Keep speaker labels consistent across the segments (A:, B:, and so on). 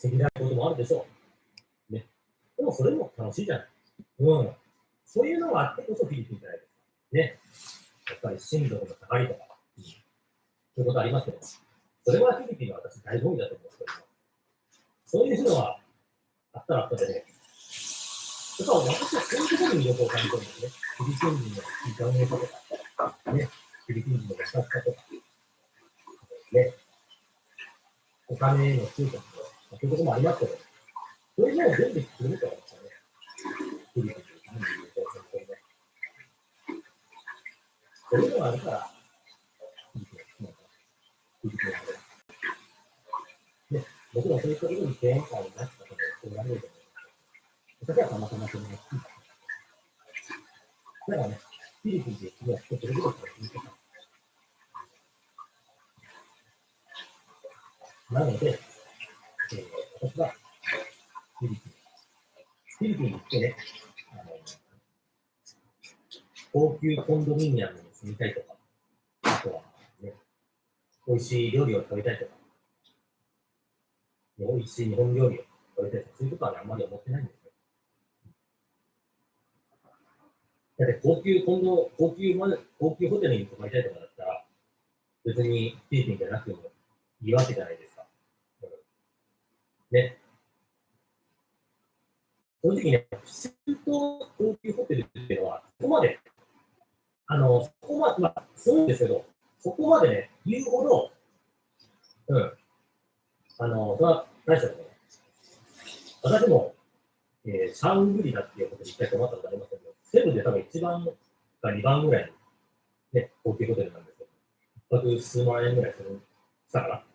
A: ぎないこともあるでしょう。ね。でもそれも楽しいじゃない。そういうのがあってこそフィリピンじゃないですか。ね。やっぱり親族の高いとか、そういうことありますけど、それはフィリピンは私大本意だと思っております。そういうのはあったらあったでね、だから私はそういうところに魅力を感じてるんですね。フィリピン人の時間のとか、ね、フィリピン人の優しさとか、ね、お金への執着とか、そういうところもありますけど、そういうのを全部作ると思うんですよね。フィリピン人の旅行先ね。そういうのがあるから、フィリピンのフィリピンのね、僕らそういうところに敬遠感を出したことで、そうなると思います。私はたまたまそれが好きだ。だからね、フィリピンで一度人それぞれから聞いてた。なので、私はフィリピンに行ってね、高級コンドミニアムに住みたいとか、あとは、ね、美味しい料理を食べたいとか、美味しい日本料理を食べたいとか、そういうことは、ね、あんまり思ってないんですよ。だって高級ホテルに泊まりたいとかだったら、別にフィリピンじゃなくてもいいわけじゃないですか。ね。正直ね、普通と高級ホテルっていうのは、そこまで、そこまで、まあ、そうですけど、そこまでね、言うほど、それは大したことない。私も、シャングリラっていうホテル行きたいと思ったことありますけど、セブンで多分1番か2番ぐらいの、ね、高級ホテルなんですけど、1泊数万円ぐらいしたか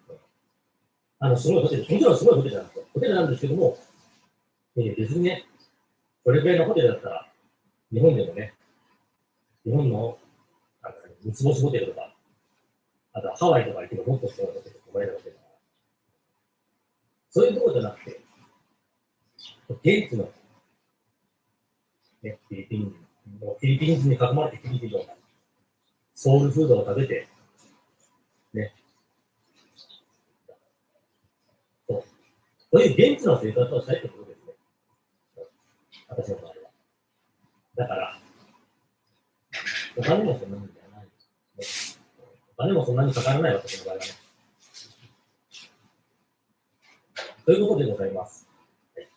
A: な。すごいホテル、もちろんすごいホテルなんですよ。ホテルなんですけども、別にね、それぐらいのホテルだったら、日本でもね、日本の三つ星ホテルとか、あとはハワイとか行けばもっとすごいホテル泊まれるわけだから、そういうところじゃなくて、現地の、ね、フィリピン人に囲まれてフィリピンのソウルフードを食べて、ね、そういう現地の生活をしたいってことですね。私の場合は。だから、お金もそんなにじゃない、ね。お金もそんなにかからない私の場合はね。ということでございます。はい、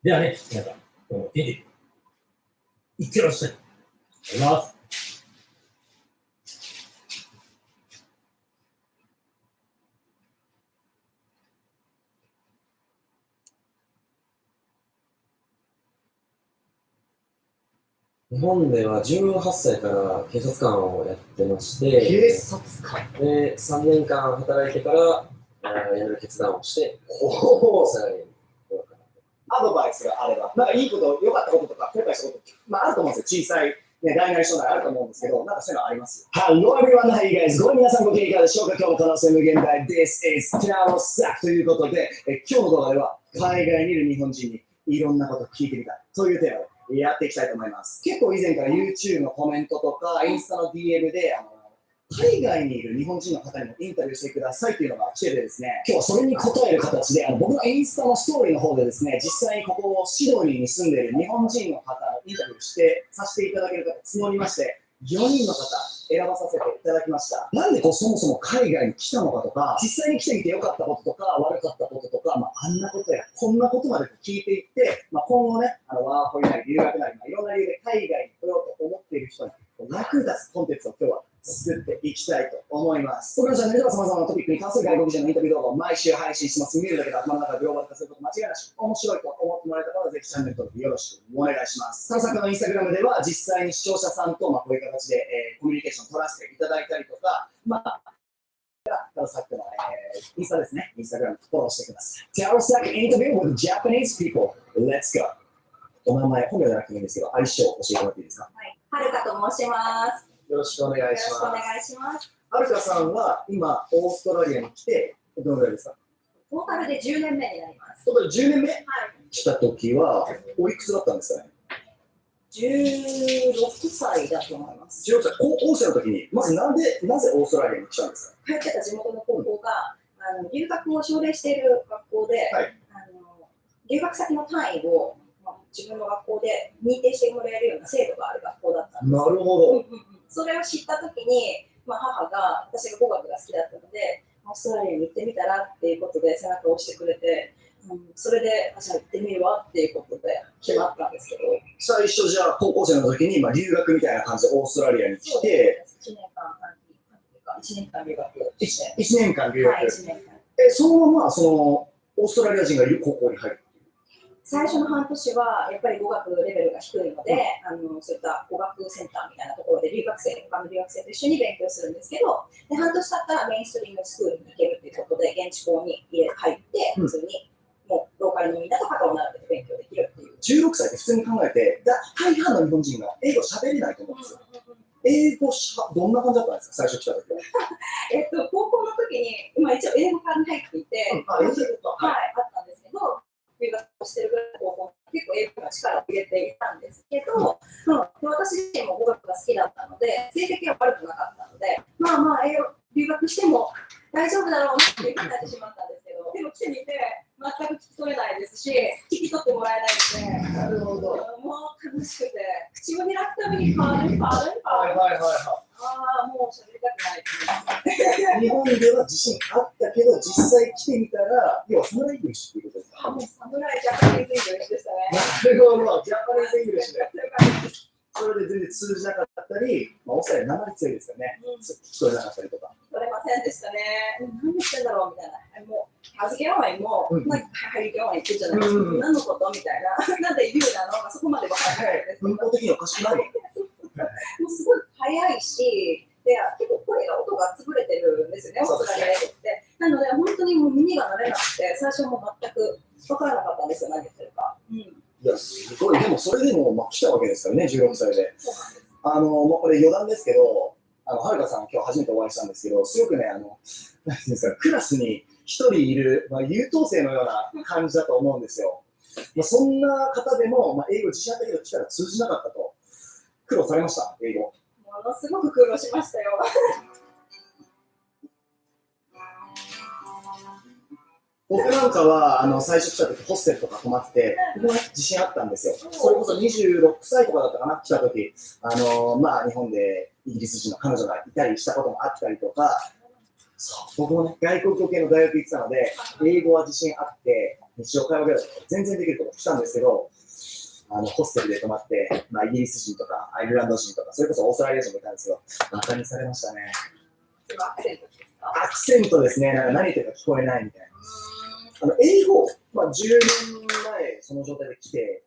A: ではね、皆さん、今日も一日、いってらっしゃい。ありがとうございます。
B: 日本では18歳から警察官をやってまして、
C: 警察官
B: で3年間働いてから辞める決断をして、さらに
C: アドバイスがあれば、なんかいいこと、良かったこととか、後悔したこと、まああると思うんですよ。小さい、ね、大なり小なりあると思うんですけど、なんかそういうのあります。Hello everyone, hi guys. ご皆さんご機嫌いかがでしょうか。今日も可能性無限大 This is Taro Sack ということで、今日の動画では海外にいる日本人にいろんなことを聞いてみたい。そういうテーマでやっていきたいと思います。結構以前から YouTube のコメントとか、インスタの DM で、海外にいる日本人の方にもインタビューしてくださいというのが来ててですね、今日はそれに答える形で、僕のインスタのストーリーの方でですね、実際にここシドニーに住んでいる日本人の方のインタビューさせていただける方募りまして、4人の方選ばさせていただきました。なんでそもそも海外に来たのかとか、実際に来てみて良かったこととか、悪かったこととか、あんなことやこんなことまで聞いていって、今後ね、ワーホリなり留学なり、いろんな理由で海外に来ようと思っている人に役立つコンテンツを今日は作っていきたいと思います。僕のチャンネルでは様々なトピックに関する外国人のインタビュー動画を毎週配信します。見るだけで頭の中がグローバル化すること間違いなし。面白いと思ってもらえた方はぜひチャンネル登録よろしくお願いします。探索のインスタグラムでは実際に視聴者さんとこういう形で、コミュニケーションを取らせていただいたりとか、さっきの、インスタですね。インスタグラムフォローしてください。Taro Sack Interview with Japanese people. Let's go. お名前、本名じゃなくてもいいんですけど、愛称を教えてもらっていいですか。
D: はい、はるかと申します。
C: よろしくお願いします。
D: よろしくお願いします。
C: はるかさんは今、オーストラリアに来て、どのぐらいですか。
D: トータルで10年目になります。
C: トータル10年目、
D: はい、
C: 来た時は、おいくつだったんですかね。
D: 16歳だと思います。
C: 16歳、高校生の時に、まずなぜオーストラリアに来たんですか。
D: 通ってた地元の高校が、留学を奨励している学校で、
C: はい
D: 留学先の単位を、自分の学校で認定してもらえるような制度がある学校だったんです。
C: なるほど。
D: それを知ったときに、母が、私が語学が好きだったので、オーストラリアに行ってみたらっていうことで背中を押してくれて、それで、じゃあ行ってみるわっていうことで決まったんですけど。
C: 最初じゃあ高校生の時に、留学みたいな感じでオーストラリアに来て、
D: 1年間留学して。
C: 1年間留学。
D: はい、1年間。
C: そのままオーストラリア人がいる高校に入る。
D: 最初の半年はやっぱり語学レベルが低いので、そういった語学センターみたいなところで他の留学生と一緒に勉強するんですけど、で半年経ったらメインストリームスクールに行けるということで、現地校に入って、普通にもうローカルのみんなと肩を並べて勉強できるっていう。
C: 16歳って普通に考えて、大半の日本人が英語喋れないと思うんですよ。英語どんな感じだったんですか、最初来た時は。
D: 高校の時に、一応英語科に入っていて、
C: 英語
D: はい、あったんですけど、留学をしてるぐらいの高校、結構英語の力を入れていたんですけど、私自身も語学が好きだったので、成績は悪くなかったので、英語留学しても大丈夫だろうなっていうふうになってしまったんですけど、でも来てみて、全く聞き取れないですし、聞き取ってもらえないので、
C: なるほど。
D: もう楽しくて、口を開くたびにパール、もう喋りたくないって
C: 日本では自信あったけど、実際来てみたら、要はサムライングリッシュっていうことですか。
D: もう侍ジャパニーズイングリッシュでしたね。
C: なるほど、ジャパニーズイングリッシュで。それで全然通じなかったり、オーストラリア生り強いですよね。聞こえなかったりとか。
D: 取れませんでしたね。何言ってんだろうみたいな。もう、預け合いも、入り合いって言うじゃないですか。何のことみたいな。なんで言うなのそこまで分からないです。
C: 文法的におかしくない。
D: もうすごい早いし、で結構声が音が潰れてるんですよね、オーストラリア英語って。なので、本当にもう耳が慣れなくて、最初も全く分からなかったんですよ、何言ってるか。
C: いや、すごい。でも、それでも、来たわけですからね、16歳で。
D: そうなんです。
C: これ余談ですけど、はるかさん、今日初めてお会いしたんですけど、すごくね、なんていうんですか、クラスに一人いる、優等生のような感じだと思うんですよ。そんな方でも、英語自信あったけど、来たら通じなかったと。苦労されました、英語。
D: ものすごく苦労しましたよ。
C: 僕なんかは最初来た時ホステルとか泊まってて、僕も自信あったんですよ。それこそ26歳とかだったかな、来た時、日本でイギリス人の彼女がいたりしたこともあったりとか、僕もね、外国語系の大学行ってたので、英語は自信あって、日常会話ぐらいだと全然できるとこ来たんですけど、ホステルで泊まって、イギリス人とかアイルランド人とか、それこそオーストラリア人もいたんですけど、馬鹿にされましたね。
D: アクセントですか？
C: アクセントですね、何言ってるか聞こえないみたいな。英語、10年前、その状態で来て、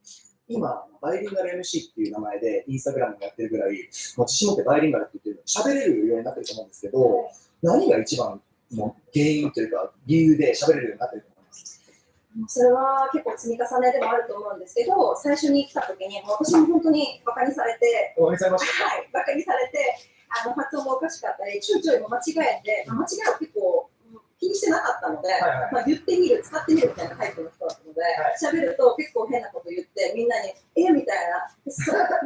C: 今、バイリンガル MC っていう名前でインスタグラムもやってるぐらい、自信持ってバイリンガルって言ってるの、喋れるようになってると思うんですけど、何が一番の原因というか、理由で喋れるようになってると思います？
D: それは結構積み重ねでもあると思うんですけど、最初に来た時に、私も本当にバカにされて、
C: お会いされました？
D: はい、バカにされて、発音もおかしかったり、ちょいちょいも間違えて、間違いを結構気にしてなかったので、言ってみる、使ってみるみたいなタイプの人だったので、喋ると結構変なこと言って、みんなに、みたいな、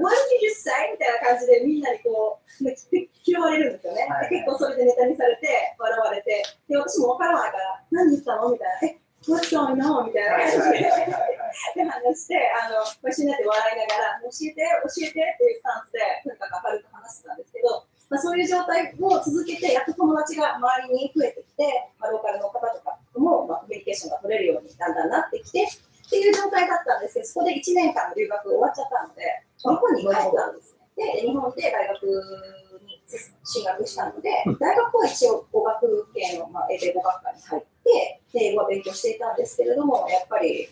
D: What did you say? みたいな感じでみんなにこう、拾われるんですよね。結構それでネタにされて、笑われて、で私も分からないから、何言ったのみたいな。What's going on? みたいな感じで話して、一緒になって笑いながら、教えてっていうスタンスで、とにかく明るく話してたんですけど、そういう状態を続けて、やっと友達が周りに増えてきて、ローカルの方とかとも、コミュニケーションが取れるようにだんだんなってきてっていう状態だったんですけど、そこで1年間の留学終わっちゃったので、日本に帰ったんですね。で、日本で大学に進学したので、大学は一応語学系の、英語学科に入って、英語は勉強していたんですけれども、やっぱり、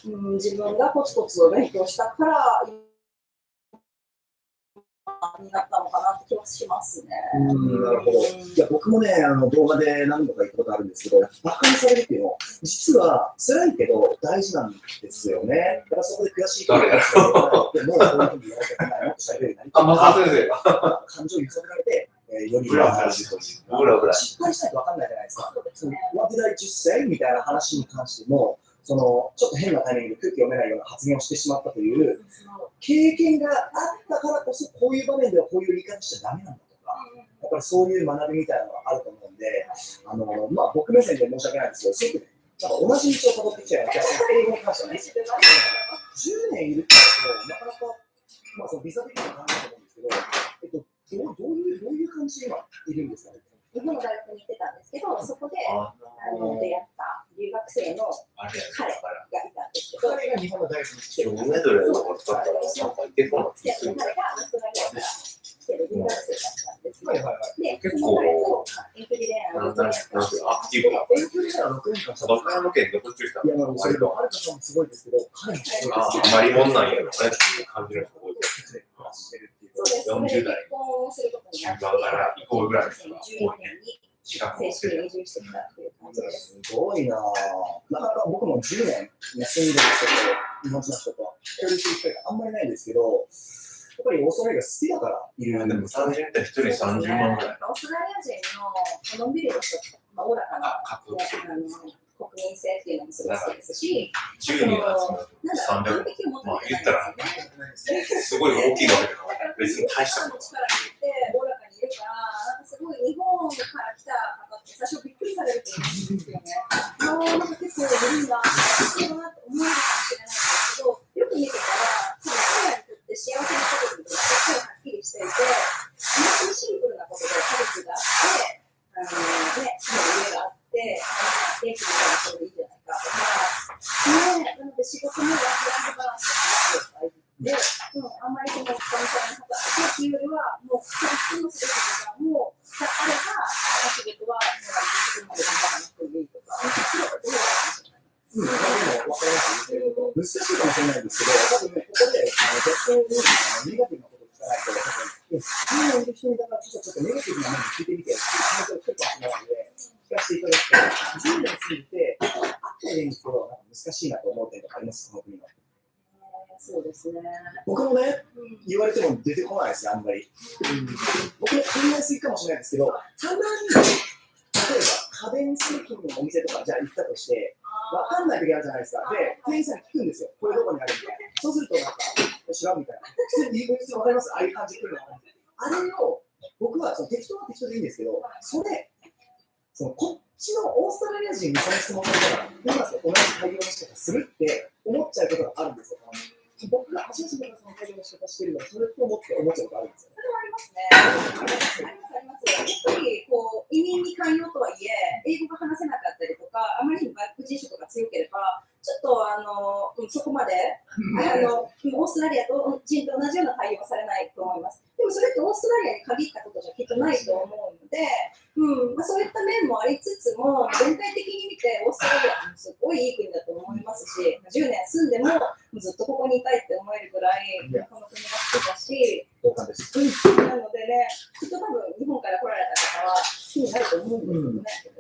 D: 自分がコツコツを勉強したから、になったのかなって気はしますね。
C: なるほど。いや、僕もね、動画で何度か言ったことあるんですけど、バカにされるっていうのは、実は辛いけど大事なんですよね。だからそこで悔しいことがあって、もうこういうふうに言われたくない、もっと喋れるようになりたい。感情を揺さぶられて、より失敗しないと分かんないじゃないですか。What did I just say? みたいな話に関しても、ちょっと変なタイミングで空気読めないような発言をしてしまったという経験があったからこそ、こういう場面ではこういう言い方しちゃダメなんだとか、やっぱりそういう学びみたいなのがあると思うんで、まあ、僕目線で申し訳ないんですけど、すごくね、なんか同じ道をたどってきたような気がする。英語に関してはね、10年いるってなると、なかなか、まあ、そのビザ的な感じだと思うんですけど、どういう感じで今いるんですかね。
D: 日本の大学に行ってたんですけど、そこで出会った留学生の彼がいたんですけど、
C: 彼が日本の大学に来てる。
E: メドレーを使ったら、なんかいけそうな気がする。
D: 彼がオーストラリアから来てる留学生だったんですね。
C: はいはいはい。
D: で、
E: 結構
D: その彼とインフリレーンを
E: なんていうのアクティブな。
C: 勉強では6年間した
E: 和歌山県で途中した
C: いや、まあ、それ
E: 割と、
C: はるかさんもすごいですけど、彼もすごい
E: あ
C: です。
E: あまりもんなんやろねっていう感じの人多いですね。
C: してるっていう。
D: そうです。それで
E: 40代
D: 結婚することになって、
E: 中盤から以降ぐらいですから
D: 2010年に
E: 資格
D: 正
E: をしてる。
D: 式に移住してきたっていう感じです。
C: すごいなぁ。なかなか僕も10年住んでる人と、日本人の人と交流する機会があんまりないんですけど、やっぱりオーストラリアが好きだからいる
E: でも30人って1人30万ぐらい。
D: オーストラリア人ののんびりとした、おおらかな、
E: 確
D: ね、国民性っていうのもすごい好きですし、
E: 10人が
D: なんだろう、完璧を求
E: まあ
D: めて
E: 言ったら
D: ないですよね。
E: すごい大きいわけだから別に大したこと
D: 力に入れて、おおらかにいるから、なんかすごい日本から来た方って最初びっくりされると思うんですよね。なんか結構いるんだ、そうだなって思えるかもしれないんですけど、よく見てたら、多分彼らにとって幸せなことって結構はっきりしていて、本当にシンプルなことで家族があって、ね、家があって、元気にしたらそれでいいじゃないかとか、ね、なので仕事もワークライフバランスが大事で、あんまりその人みたいな働きっていうよりは、もうその人のすべてがもうあれば、仕事はもう自分まで頑張らなくてもいいとか、
C: でも分かりますけど、難しいかもしれないんですけど、多分ね、ここで絶対にネガティブなことを聞かないと、多分、いる人にだからちょっとネガティブなものを聞いてみてっていう話を結構しないので、聞かせていただくと、10年過ぎて、あったらいいんですけど、なんか難しいなと思う点とかあります、この国の。
D: そうですね。
C: 僕もね、言われても出てこないですよ、あんまり。僕も考えすぎかもしれないですけど、たまに、例えば家電製品のお店とか、じゃあ行ったとして、わかんない時あるじゃないですか。で、店員さんに聞くんですよ。これどこにあるみたいな。そうすると、なんか、知らんみたいな。普通に言う必要わかります？ああいう感じで来るのあれを、僕はその適当は適当でいいんですけど、こっちのオーストラリア人にその質問されたら、今と同じ対応の仕方するって思っちゃうことがあるんですよ。僕が初めてその対応の仕方してるのは、それと思っちゃうことがあるんですよ。
D: それはありますね。あります。やっぱりこう移民に寛容とはいえ、英語が話せなかったりとか、あまりにも外国人色が強ければ、ちょっとそこまでオーストラリア人と同じような対応はされないと思います。でもそれってオーストラリアに限ったことじゃきっとないと思うので、そういった面もありつつも、全体的に見てオーストラリアはすごいいい国だと思いますし、10年住んでもずっとここにいたいって思えるぐらい、この国が好きだし、
C: 同感です。
D: なのでね、きっと多分日本から来られた方は好きになると思うんですよね。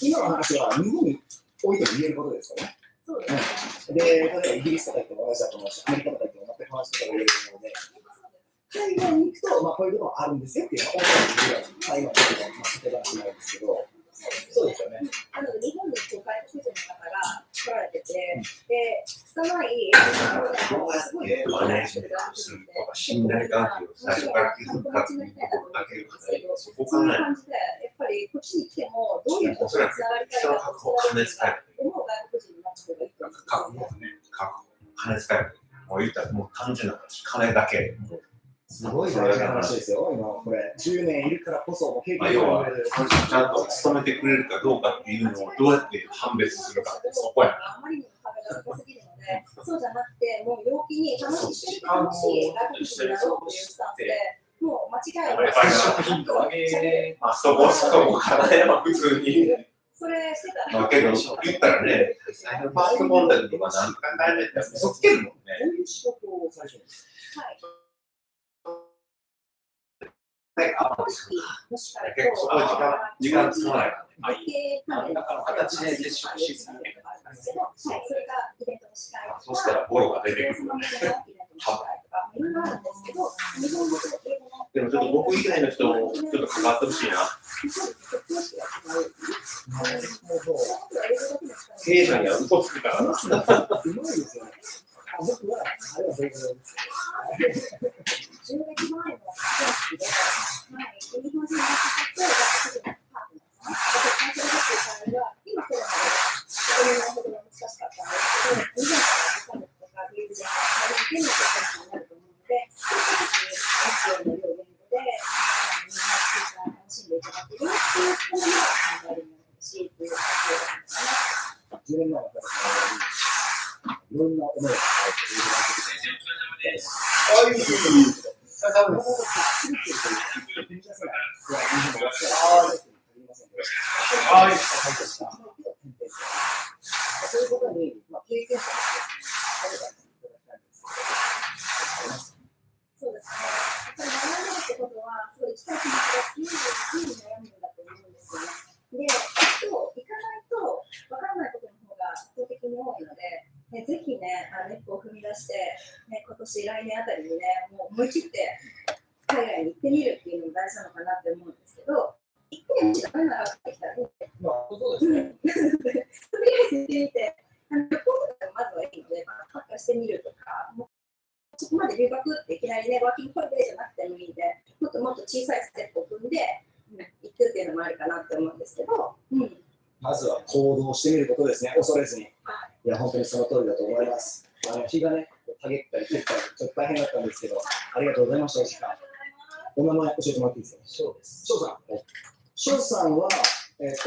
C: 今の話は日本においても言えることですからね。
D: そうですね。
C: で、例えばイギリスとか行っても同じだと思うし、アメリカとか行っても全く話とか言えるので、海外に行くと、こういうことがあるんですよっていうのは、海外に行くと、例えばしないですけど、そうですよね。
D: なので日本に外国人の方が来られてて、で、拙い英語がすごい
E: マネージメントするとか、信頼関係を最初から築くかっていうところだけがそこ
D: そう
E: がね、
D: いう感じで、やっぱりこっちに来ても、どういうことにつながりたいかと
E: 金使える。
D: 思う外国人になった方がいいと思うんですよね。
E: 金使える。もう言ったらもう単純な話、金だけ。
C: すごい大事な話ですよ、今これ。10年いるからこそ、経験
E: 要は、ちゃんと勤めてくれるかどうかっていうのをどうやって判別するかって、そこや。
D: あまりにも壁が高すぎるので、そうじゃなくて、もう陽気に楽しい、一緒に楽しい外国人になろうというスタンスで、もう間違いない。
E: やっぱり食品と上げ、そこからね、普通に。
D: それしてたら。
E: けど、言ったらね、ファースト問題とか何回かやめて、嘘つけるもんね。
C: どういう仕事を最初に
D: はい。もしか
E: 結構そこは時間使わない。
D: だから
E: 形で接触しすぎて。
D: それがイベントの司会とか、
E: そしたらボロが出てくるよね。
D: いろいろあるんですけど、日本語と英語の
E: でもちょっと僕以外の人もちょっと関わってほしいな。経済には嘘つくからな。
C: うまいですよね。僕は、あれは全然。
D: 10年前の話で、日本人の
C: 10年前の方々のように、いろんな思いが抱えているわけです。ああいうふうに言うけど、なかなか作ってるというか、踏み出せないぐらい日本語がありませんけど、そういうことに、経験者として、
D: そうですね。やっぱり学んでるってことは、すごい近い気持ちが常に悩むんだと思うんですよね。で、行かないと分からないことの方が圧倒的に多いので、ぜひね、一歩を踏み出して、今年、来年あたりにね、もう思い切って海外に行ってみるっていうのも大事なのかなって思うんですけど、行ってみてダメなら帰ってきたらいいんで、
A: そうですね。
D: とりあえず行ってみて、旅行とかまずはいいので、サッカーしてみるとか、そこまで留学っていきなりね、ワーキングホリデーじゃなくてもいいんで、もっともっと小さいステップを踏んで、行くっていうのもあるかなって思うんですけど、
C: まずは行動してみることですね、恐れずに。いや、本当にその通りだと思います。日がね、たげったり切ったり、ちょっと大変だったんですけど、ありがとうございました、お時間。お名前教えてもらっていいですか？
A: そうです。
C: 翔さん。翔さんは、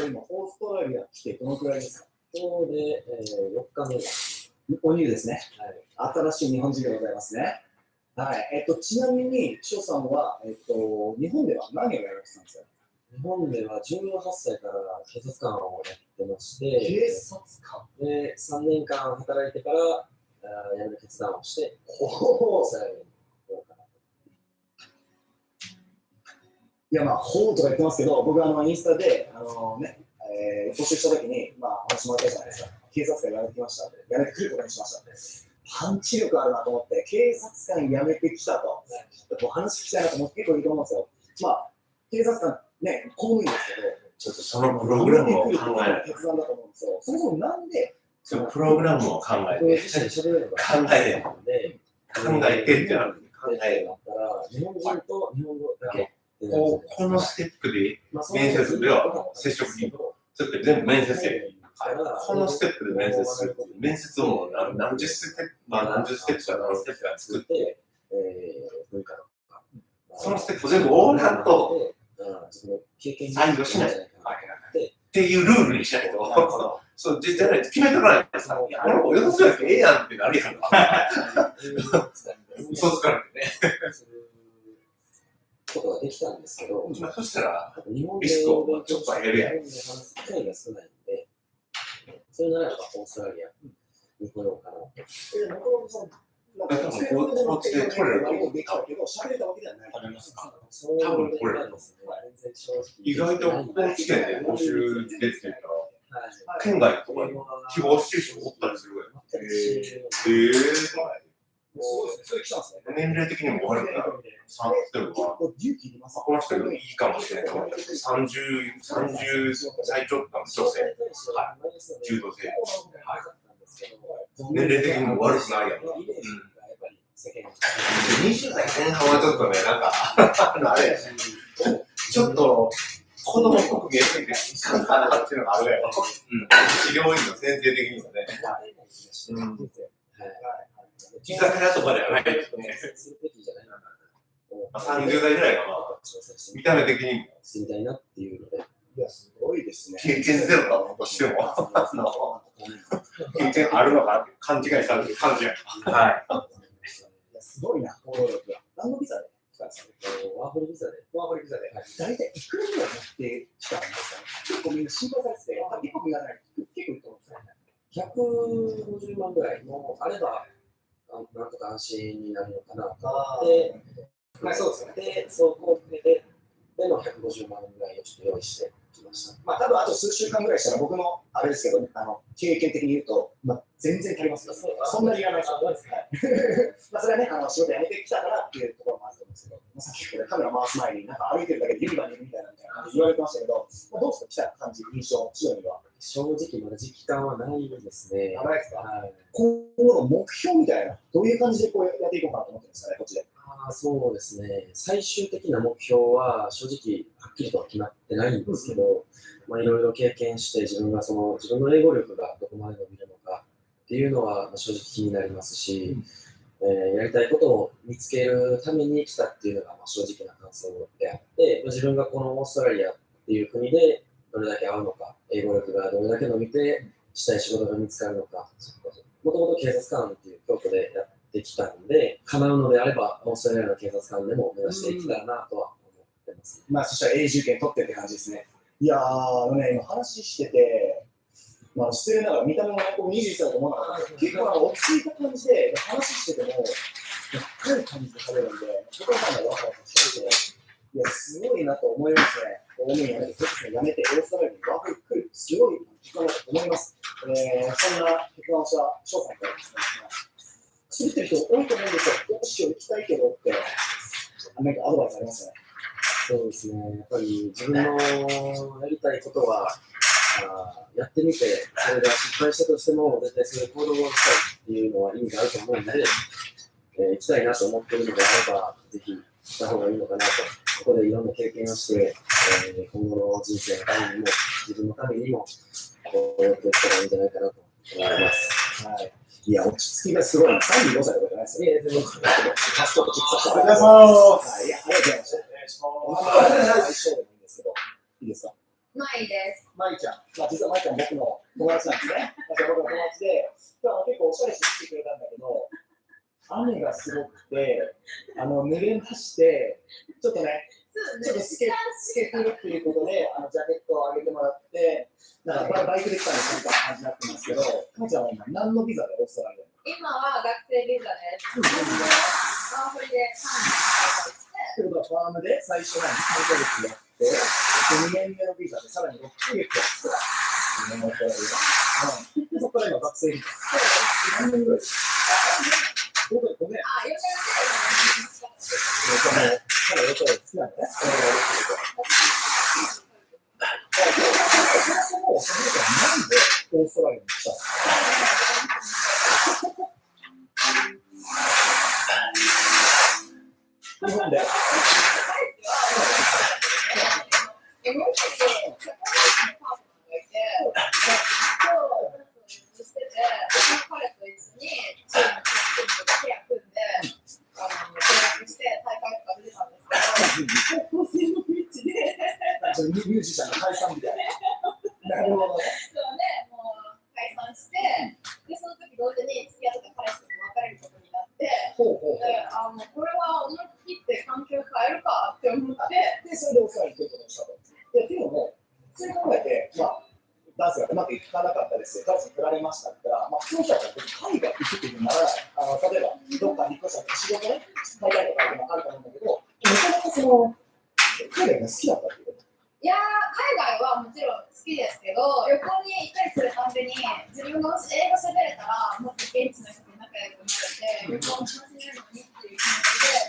C: 今、オーストラリア来てどのくらいですか？
B: そうで、4日目が。
C: おニューですね。
B: はい、
C: 新しい日本人でございますね。はい。ちなみに、翔さんは、日本では何をやられてたんですか？
B: 日本では18歳から警察官をやってまして、
C: 警察官
B: で3年間働いてから辞める決断をして、さらにどうかなと。
C: いや、ほうとか言ってますけど、僕はインスタで、募集したときに、お話もらったじゃないですか。警察官辞めてきました。辞めてくることにしました。パンチ力あるなと思って、警察官辞めてきたと。話聞きたいなと思って結構いいと思うんですよ。警察官ね、公務員ですけど、
E: ちょっとそのプログラムを考えない。
C: 決断だと思うんですよ。そもそもなんで、
E: そのプログラムを考えて、考えてってなる。考える。
B: 日本人と日本語だけ。
E: このステップで面接では接触に、全部面接で。このステップで面接する。面接をもう何十ステップ何ステップか作って、そのステップ全部オーナーと採用しないっていうルールにしないと、そう実際決めとかないとさ、いや、あれもよそやけええやんってなるやん。嘘つかれてね。
B: ことができたんですけど、
E: そしたら、
B: 日本
E: リスクをちょっと減るやん。
B: 日本で話す機会が少ないんで、それならばオーストラリアに来ようかなと。
E: こっちで取れると思う。
C: 喋れたわけではない。
E: 多分これ、意外とこの地点で募集出てたら、県外とかに希望してる人おったりするぐらい。年齢的にも悪くなる。3っていうのは、この人よりいいかもしれない。30歳ちょっとの女性、柔道整年齢的にも悪くないやん。20代前半はちょっとね、あれ、ちょっと子供っぽく見えすぎていかんかなっていうのがあるやろ。治療院の先生的にもね。居酒屋とかではないですね。30代ぐらいかな。見た目的にも。
B: みたいなっていうので。
C: いや、すごいですね。
E: 経験ゼロだもんとしても、経験あるのかって勘違いされる感じや。はい。
C: すごいな、行動力が。何のビザで来たんですか？
B: ワーホリビザで。
C: ワーホリビザで。大体いくらぐらい持ってきたんですか？結構みんな心配されてて、結構みんな結構いくと思うんですよね。
B: 150万ぐらいもあれば、なんとか安心になるのかなと思って、
C: そうですよね。
B: で、そうこうでの150万ぐらいをちょっと用意してきました。
C: 多分あと数週間ぐらいしたら僕のあれですけど、経験的に言うと、全然足りますよ。そんなにいらないです。それはね、仕事辞めてきたからっていうところもあると思うんですけど、さっきこれカメラ回す前に歩いてるだけでユニバにいるみたいな言われてましたけど、どうですか、来た感じ、印象、シドニーは。
B: 正直まだ実感はないですね。
C: ないですか？今後の目標みたいな、どういう感じでこうやっていこうかなと思ってるんですかね、こっちで。
B: そうですね。最終的な目標は正直はっきりとは決まってないんですけど、いろいろ経験して自分の英語力がどこまで伸びるのかっていうのは正直気になりますし、やりたいことを見つけるために来たっていうのが正直な感想であって、自分がこのオーストラリアっていう国でどれだけ合うのか、英語力がどれだけ伸びてしたい仕事が見つかるのか、もともと警察官っていう京都でやってきたので、叶うのであれば、オーストラリアの警察官でも目指していきたいなとは思ってます。
C: まあ、そしたら永住権取ってって感じですね。いやー、今話してて、まあ、失礼ながら見た目も僕21歳だと思わなかった。結構落ち着いた感じで、話してても、深い感じで喋るんで、僕はまだワクワクしてて、いや、すごいなと思いますね。公務員辞めて、テキスト辞めて、オーストラリアにワクワク来る、すごい時間だと思います。そんな結果をした翔さんからですね、作ってる人多いと思うんですよ。どうしよう、行きたいけどって、なんかアドバイスありますね。
B: そうですね、やっぱり自分のやりたいことは、やってみて、それが失敗したとしても、絶対それ行動をしたいっていうのは意味があると思うので、行きたいなと思っているのであれば、ぜひした方がいいのかなと、ここでいろんな経験をして、今後の人生のためにも、自分のためにも、こうやっていったらいいんじゃないかなと思います。
C: はい。いや、落ち着きがすごい。35歳とかじゃないですよ。いや、全然。パスポートチップさせて。ありがとうございます。いや、ありがとうございます。お願いします。相性でもいいんですけど、いいですか？
D: ないです。
C: まいちゃん。まあ、実はまいちゃん、僕の友達なんですね。僕の友達で、今日は結構おしゃれしてきてくれたんだけど、雨がすごくて、濡れまして、ちょっとね、ちょっと透けてるっていうことで、ジャケットを上げてもらって、なんかバイクで来たみたいな感じになってますけど、かなちゃんは今、何のビザでオーストラリアに？
D: 今は学生ビザです。ワーホリで
C: ということは、ファームで最初は3ヶ月やって、2年目のビザでさらに6ヶ月やって、そこから今、学生ビザ。何年ぐらいですか？ごめん。
D: 4年
C: まだ予定好きなんだね。そもそもなんでオーストラリアに来たの？日本で？ミュージシャンの解散みたいな。なるほどね。
D: そうね、もう解散して、で、その時同時に付き合ってた彼氏と別れることになって、で、これは思い切って環境を変えるかって思って、
C: で、それでお世話に来ることにしたと。で、っていうのも、そう考えて、まあ、ダンスがうまくいかなかったです。ダンスに振られましたって言ったら、まあ、普通の人だったら海外行くっていうふうにならない。例えば、どっかに引っ越したら仕事ね、海外とかでもあると思うんだけど、なかなか海外が好きだったっていうこと。
D: いやー、海外はもちろん好きですけど、旅行に行ったりするたびに、自分がもし英語喋れたら、もっと現地の人と仲良くなれて、旅行も楽しめるのにっていう気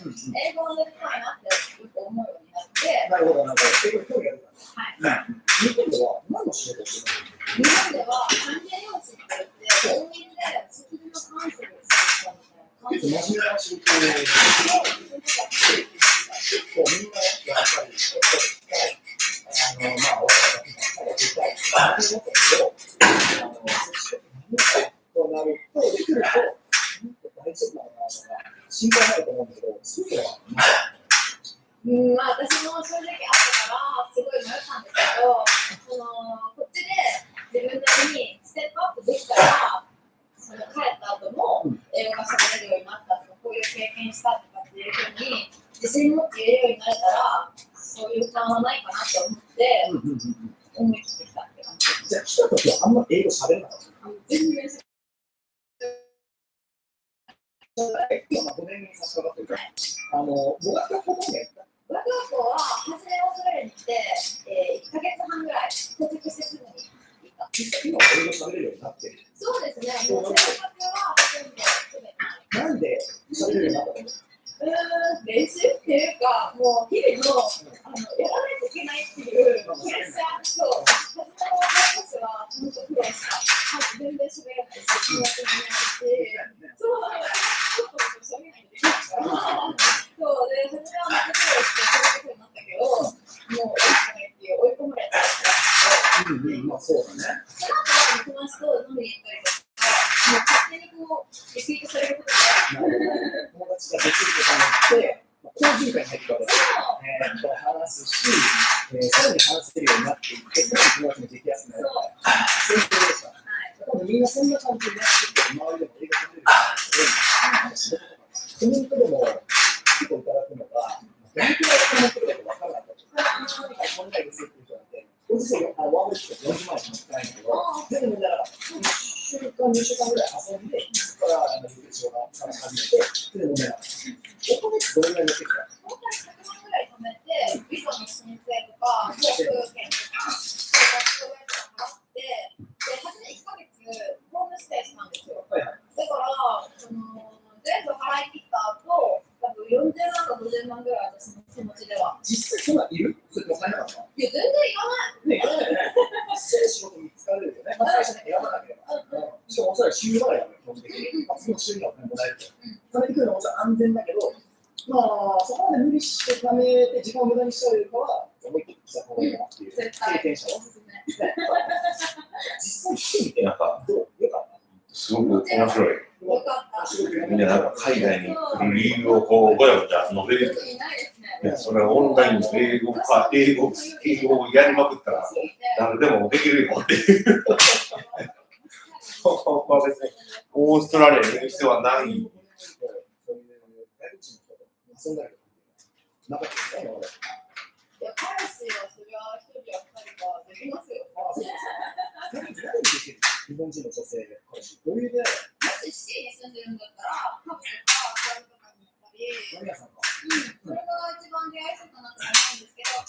D: 持ちで、英語を学びたいなってよく思うようになって。
C: なるほど、なんか英語に興味あるから。
D: はい。
C: 日本では何の仕事をしてるの？
D: 日本では管理栄養士って言って、病院で食事のカウンセリングする人みたいな。
C: 結構真面目な仕事を結構みんなやっぱり、まあ、お金が絶対、何を思っても、となると、できると、大丈夫なのかなとか、心配になると思うんだけど、そういうのは
D: まあ、私も正直あったから、すごい迷ったんですけど、こっちで自分なりにステップアップできたら、帰った後も英語が喋れるようになったとか、こういう経験したとかっていうふうに、自信持って言えるようになれたら、そういう負担はないかなと思って、思い切ってきたって感じ。
C: じゃあ来た時はあんま英語喋れなかった。
D: 全然
C: 今5年に差し掛かってるから、語学学校もやった。
D: 語学学校は初めオーストラリアに来て、1ヶ月半ぐらい到着してすぐに行った。
C: 今は英語喋れるようになってる。
D: そうですね、もう生活はほとんど全て。
C: なんで喋れるようになったの？
D: 練習っていうか、もう日々の、やらないといけないっていうプレッシャーと、初めの私は本当苦労した。全然喋れないし、気がつかないし、そう、ちょっと喋れないとできないから、そうで、初めはまた苦労して喋れるようになったけど、もう追いつかないっていう追い込まれたりとか。
C: まあそうだね。
D: その後、友達と飲みに行ったりとか、もう勝手にこう、リピートされることで、
C: 友達ができることによって、交流会に入ってくるわけですよ。話すし、さらに話せるようになっていって、さらに友達もできやすくなる。そういうことですか。
D: はい、
C: みんなそんな感じで、周りでも映画撮れるようになって、コメントでも結構いただくのが、どのくらいコメントで分からなかった。何かこんなにですっていう人なんて、ご自身ワンウィークで40万円しか使えないけど、全然問題なかった。1週間、2週間ぐらい遊んで、そこからYouTube仕事を始めて、それで問題なかった。お金ってどれぐらい持ってきた？
F: トータル100万ぐらい貯めて、ビザの申請とか、航空券とか、生活費とか払って、で、初め1ヶ月ホームステイしたんですよ。だから、全部払い切った後、多分40万か50万ぐらい私の気持ちでは。
C: 実際そんなんいる？それとも買えなかった？
F: いや、全然いらない。
C: ね、実際仕事見つかるよね。まあ、最初に選ばなければ。しかもおそらく収入払いだよね、基本的に。次の収入がお金もらえると。貯めてくるのはもちろん安全だけど、まあ、そこまで無理して貯めて時間を無駄にしちゃうよりかは、思い切ってした方がいいかなっていう経験者は。実際来てみて、
E: なんか、
C: どう？よかった？
E: すごく面白い。
F: よかった。
E: みんななんか海外に来る理由をこうごちゃごちゃ述べる。
F: 特にいないですね。
E: それはオンラインの英語をやりまくったら誰でもできるよっていう。まあ別にオーストラリアに行く必要はない。
C: そういう外国人の人と遊んだりとか、なかったですか、今まで。
F: いや、彼氏はそりゃ1人や2人はできますよ。
C: 何でできる？日本人の女性で彼氏。どういう出会い？
F: もしシティに住んでるんだったら、パブとかクラブとかに行ったり、
C: 何屋さんか。
F: それが一番出会いそうかなと思うんですけど、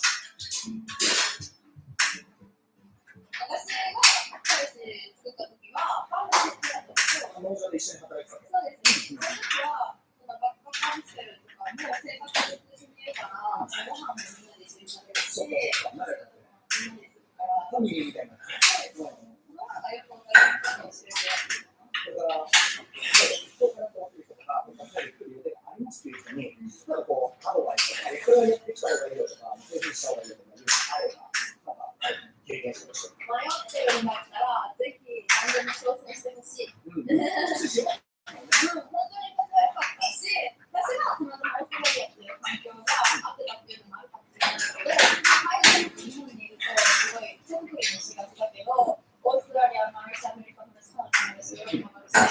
F: 私が彼氏作った時は、パブで好きだったんですよ。
C: 彼女で一緒に働いてたの。
F: そうですね。その時は、そのバックカウンセルとかも生活で通じてるから、ご飯もみんなで一緒に食べるし、みんなでするから、
C: ファミリーみたいな。
F: そうです。その方がよくわかりますかもしれない。
C: だから、人からとってる人とか、僕が来る予定がありますっていう人に、なんかこう、アドバイスとか、これをやってきた方がいいよとか、こういうふうにした方がいいよとか、いうのがあれば、なんか、経験者として。
F: 迷ってるんだったら、ぜひ何でも挑戦してほしい。本当に仲良かったし、私がたまたまオーストラリアっていう環境が合ってたっていうのもあるかもしれないけど、海外と日本にいるとすごいシンプルにしがちだけど、オーストラリアもあるし、アメリカもあるし、カナダもあるし、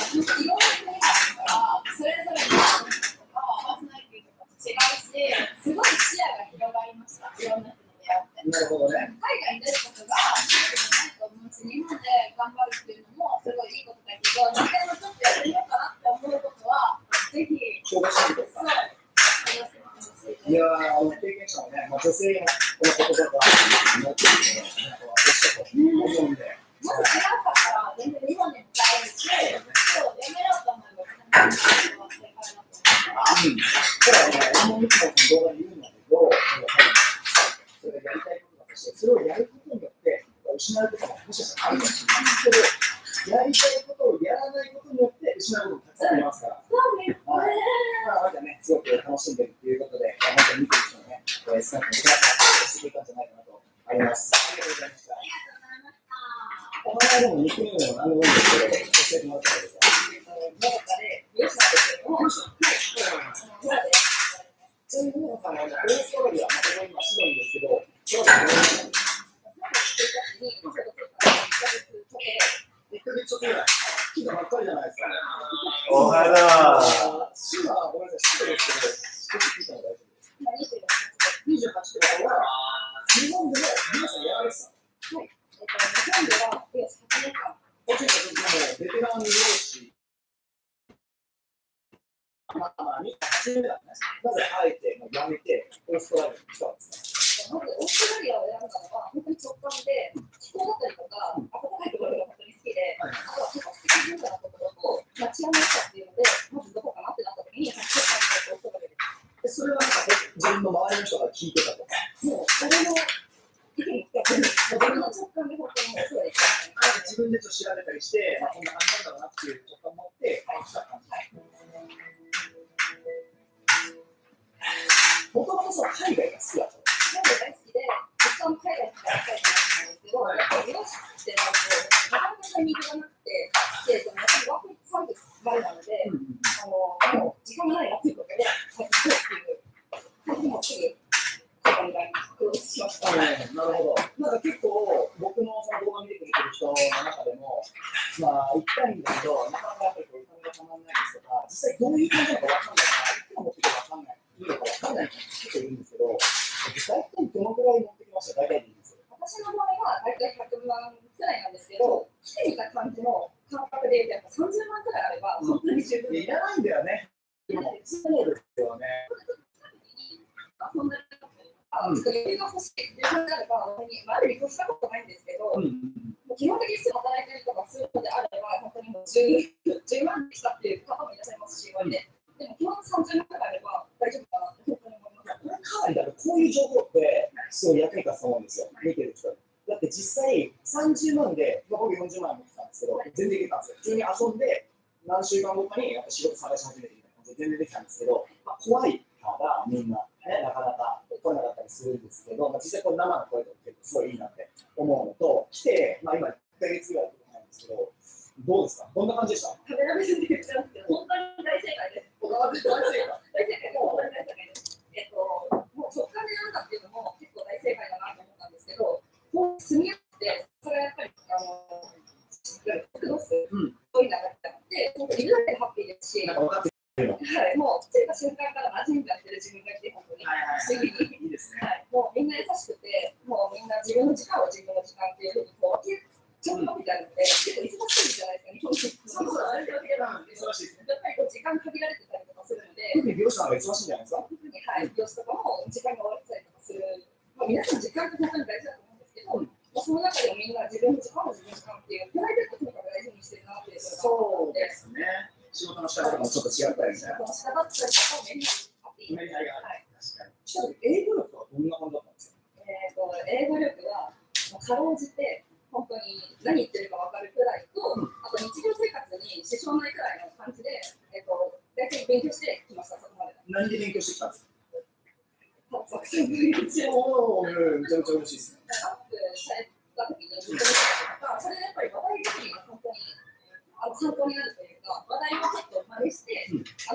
F: ヨーロッパもあるし、いろんな国があるから、それぞれの文化とかパーソナリティとか違うし、すごい視野が広がりました。いろんな人に出会って。
C: なるほどね。
F: 海外に出ることがないと思うし、日本で頑張るっていうのもすごいいいことだけど、自分もちょっとやってみようかなって思うことは、ぜひ、
C: 紹介してみてください。いやー、経験者のね、まあ、女性のこの言葉が持ってるのね、なんか私だと思うんで。
F: もし違うかったら、全然日本にも帰るし、そう、やめようと思えば、正解だと思う。
C: ただね、今いつも動画で言うんだけど、それがやりたいことだとして、それをやることによって失うことももしかしたらあるかもしれないですけど、やりたいことをやらないことによって失うこともたくさんありますから。
F: そうですね。
C: まあ、ね、すごく楽しんでるということで、本当に見てる人のね、少なくとも皆さんしてくれたんじゃないかなと思います。ありがとうございました。この間も2組目の何でもいいんですけど、教えてもらってもいいですか？ちなみに、皆さん、オーストラリア、また今、シドニーですけど、1ヶ月ちょっとぐらい、来たばっかりじゃないですか。
E: おはようございます。
C: 今、ごめんなさい、シドニーですけど、聞いたの大丈夫ですか？28ってことは、日本でも皆さんやられてた。
F: 日本では8年間。
C: もちろん、ベテラン漁師、まあ、初めてなんですね。なぜあえてやめて、オーストラリアに来たんですか？
F: まずオーストラリアを選んだのは、本当に直感で、気候だったりとか、暖かいところが本当に好きで、あとは結構素敵文化なところと、治安の良さっていうので、まずどこかなってなった時に、8年間でオーストラリアで。
C: それはなんか自分の周りの人が聞いてたとか。
F: もう、それの意見に近くに、自分の直感で本当にすごい
C: 自分でちょっと調べたりして、こんな感じなんだろうなっていう直感を持って、来た感じ。もともと海外が好きだった。
F: 海外大好きで、実は海外に行きたいなと思うんですけど、美容師ってなると、なかなかタイミングがなくて、やっぱりワークサービスばかりなので、もう時間がないなっていうことで、先行こうっていう、もうすぐ、海外にクロスしました。
C: なるほど。なんか結構、僕のその動画見てくれてる人の中でも、まあ、行きたいんだけど、なかなかやっぱりお金がたまんないですとか、実際どういう感じなのかわかんないから、いくら持ってきてわかんない、いいのかわかんない人結構いるんですけど、大体どのくらい持ってきました大体でいいんですよ。
F: 私の場合は大体100万くらいなんですけど、来てみた感じの感覚で言うと、やっぱ30万くらいあれば、本当に十分。
C: いらないんだよね。そうですよね。
F: 遊んだりとか、余裕が欲しいっていう感じであれば、ある意味越したことないんですけど、基本的に働いたりとかするのであれば、本当にもう 10万でしたっていう方もいらっしゃいますし、言われて。でも基本30万くらいあれば大丈夫かなって本当に思います。
C: これかなりだからこういう情報ってすごい役に立つと思うんですよ、見てる人に。だって実際30万で、僕40万持ってたんですけど、全然いけたんですよ。普通に遊んで、何週間後かにやっぱ仕事探し始めてみたいな感じで全然できたんですけど、怖いからみんな、ね、なかなか来なかったりするんですけど、実際これ生の声とか結構すごいいいなって思うのと、来て、今1ヶ月ぐらいとかなんですけど、どうですかどんな感じでした
F: 食べられずに言っちゃうんですけど、本当に大正解です。大正解です。本当に大正解です。もう直感でやるかっていうのも結構大正解だなと思ったんですけど、こう住み合って、それがやっぱり、クロス、そういうのがあって、本当にいるだけでハッピーですし、はい、もう着いた瞬間から馴染んじゃってる自分がいて、本当に不思議に、
C: いいですね。
F: はい、もうみんな優しくて、もうみんな自分の時間を自分の時間っていうふうにこうちょっと分けてあるので、結構忙しいじゃないですか、日本人。そうそう、あれだけなんで、
C: 忙しいですね。
F: やっぱりこう時間限られてたりとかするので、
C: 特に美容師さんが忙しいんじゃないですか
F: 特に、はい、美容師とかも時間が終わってたりとかする、皆さん時間って本当に大事だと思うんですけど、その中でもみんな自分の時間を自分の時間っていう、プライベートとにかく大事にしてるなっていう
C: そうですね。仕事の仕方とかもちょっと違ったりみたいな。
F: 仕方ったりとかもメリットがあって、
C: ちなみに英語力はどんな感じだったんですか
F: 英語力はかろうじて本当に何言ってるか分かるくらいと、あと日常生活に支障ないくらいの感じで、大体勉強してきました、そこまで。
C: 何で勉強してきたんですか
F: たくさん勉強して、
C: めちゃめちゃ嬉しいですね。
F: アップされた時にずっと見てたりとか、それでやっぱり話題作りが本当に参考になるというか、話題をちょっと真似して、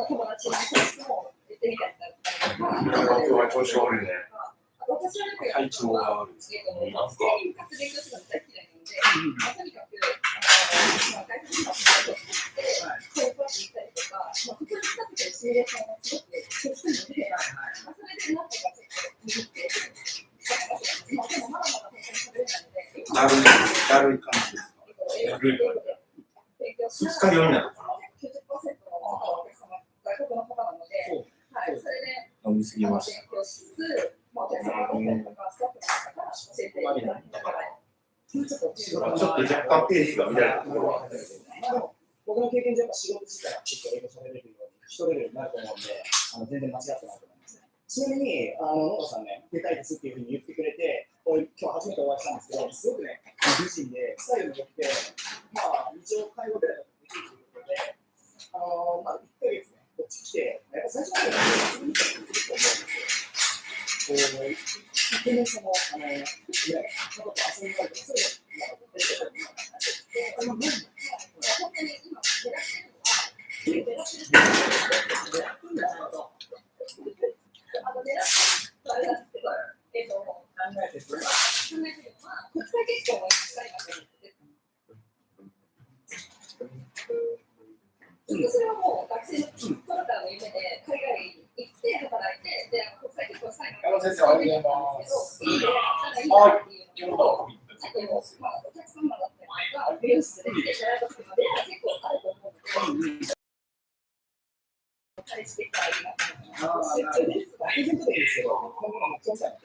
F: 友達にそう質問を言ってみたりとか、
E: 今日は調子悪いね。
F: 私は
E: 体調が悪い。
F: 生理活勉強するの大嫌いなので、とにかく、外国人の友達を作って、そういうことに行ったりとか、普通に来た時のシミュレーションをすごく気をつけるので、それでなんとかちょっと身につけて、でもまだまだ本当に喋れないので、
E: だるい感じですか。
F: 勉強し
E: 二日酔いなのかな。
F: 90%のお客様、外国の方なので、はい、それで
E: 飲みすぎました。
F: 勉強しつつ、お客様だったりとか、スタッフの方から教えていただきながら、
E: ちょっと若干ペースが乱れたところはあったけど。
C: 僕の経験上、仕事自体は結構英語喋れるように、人レベルになると思うんで、全然間違ってないと思います。ちなみに、野田さんね、出たいですっていうふうに言ってくれて、今日初めてお会いしたんですけど、すごくね、美人で、スタイルも良くて、一応介護ぐらいだとできるということで、1ヶ月ね、こっち来て、やっぱ最初から自分にすると思うんですよ。イケメンさも、ぐらい、家族と遊びたりとか、そういうの、
F: 本当に今、狙ってるのは、狙ってるんだなと。あれなんですけど、考えてるのは、国際結婚をしたいなと思ってて。それはもう学生の頃からの夢で、海外に行って働いて、で国際結婚したいなと思ってたんですけど、いいなっていうのと、あとお客様だったりとか、美容室で来ていただいた時まで結構あると思うので、彼氏できたらいいなと思ってます。集中です。
C: 大変でいいですけど、今後の調査に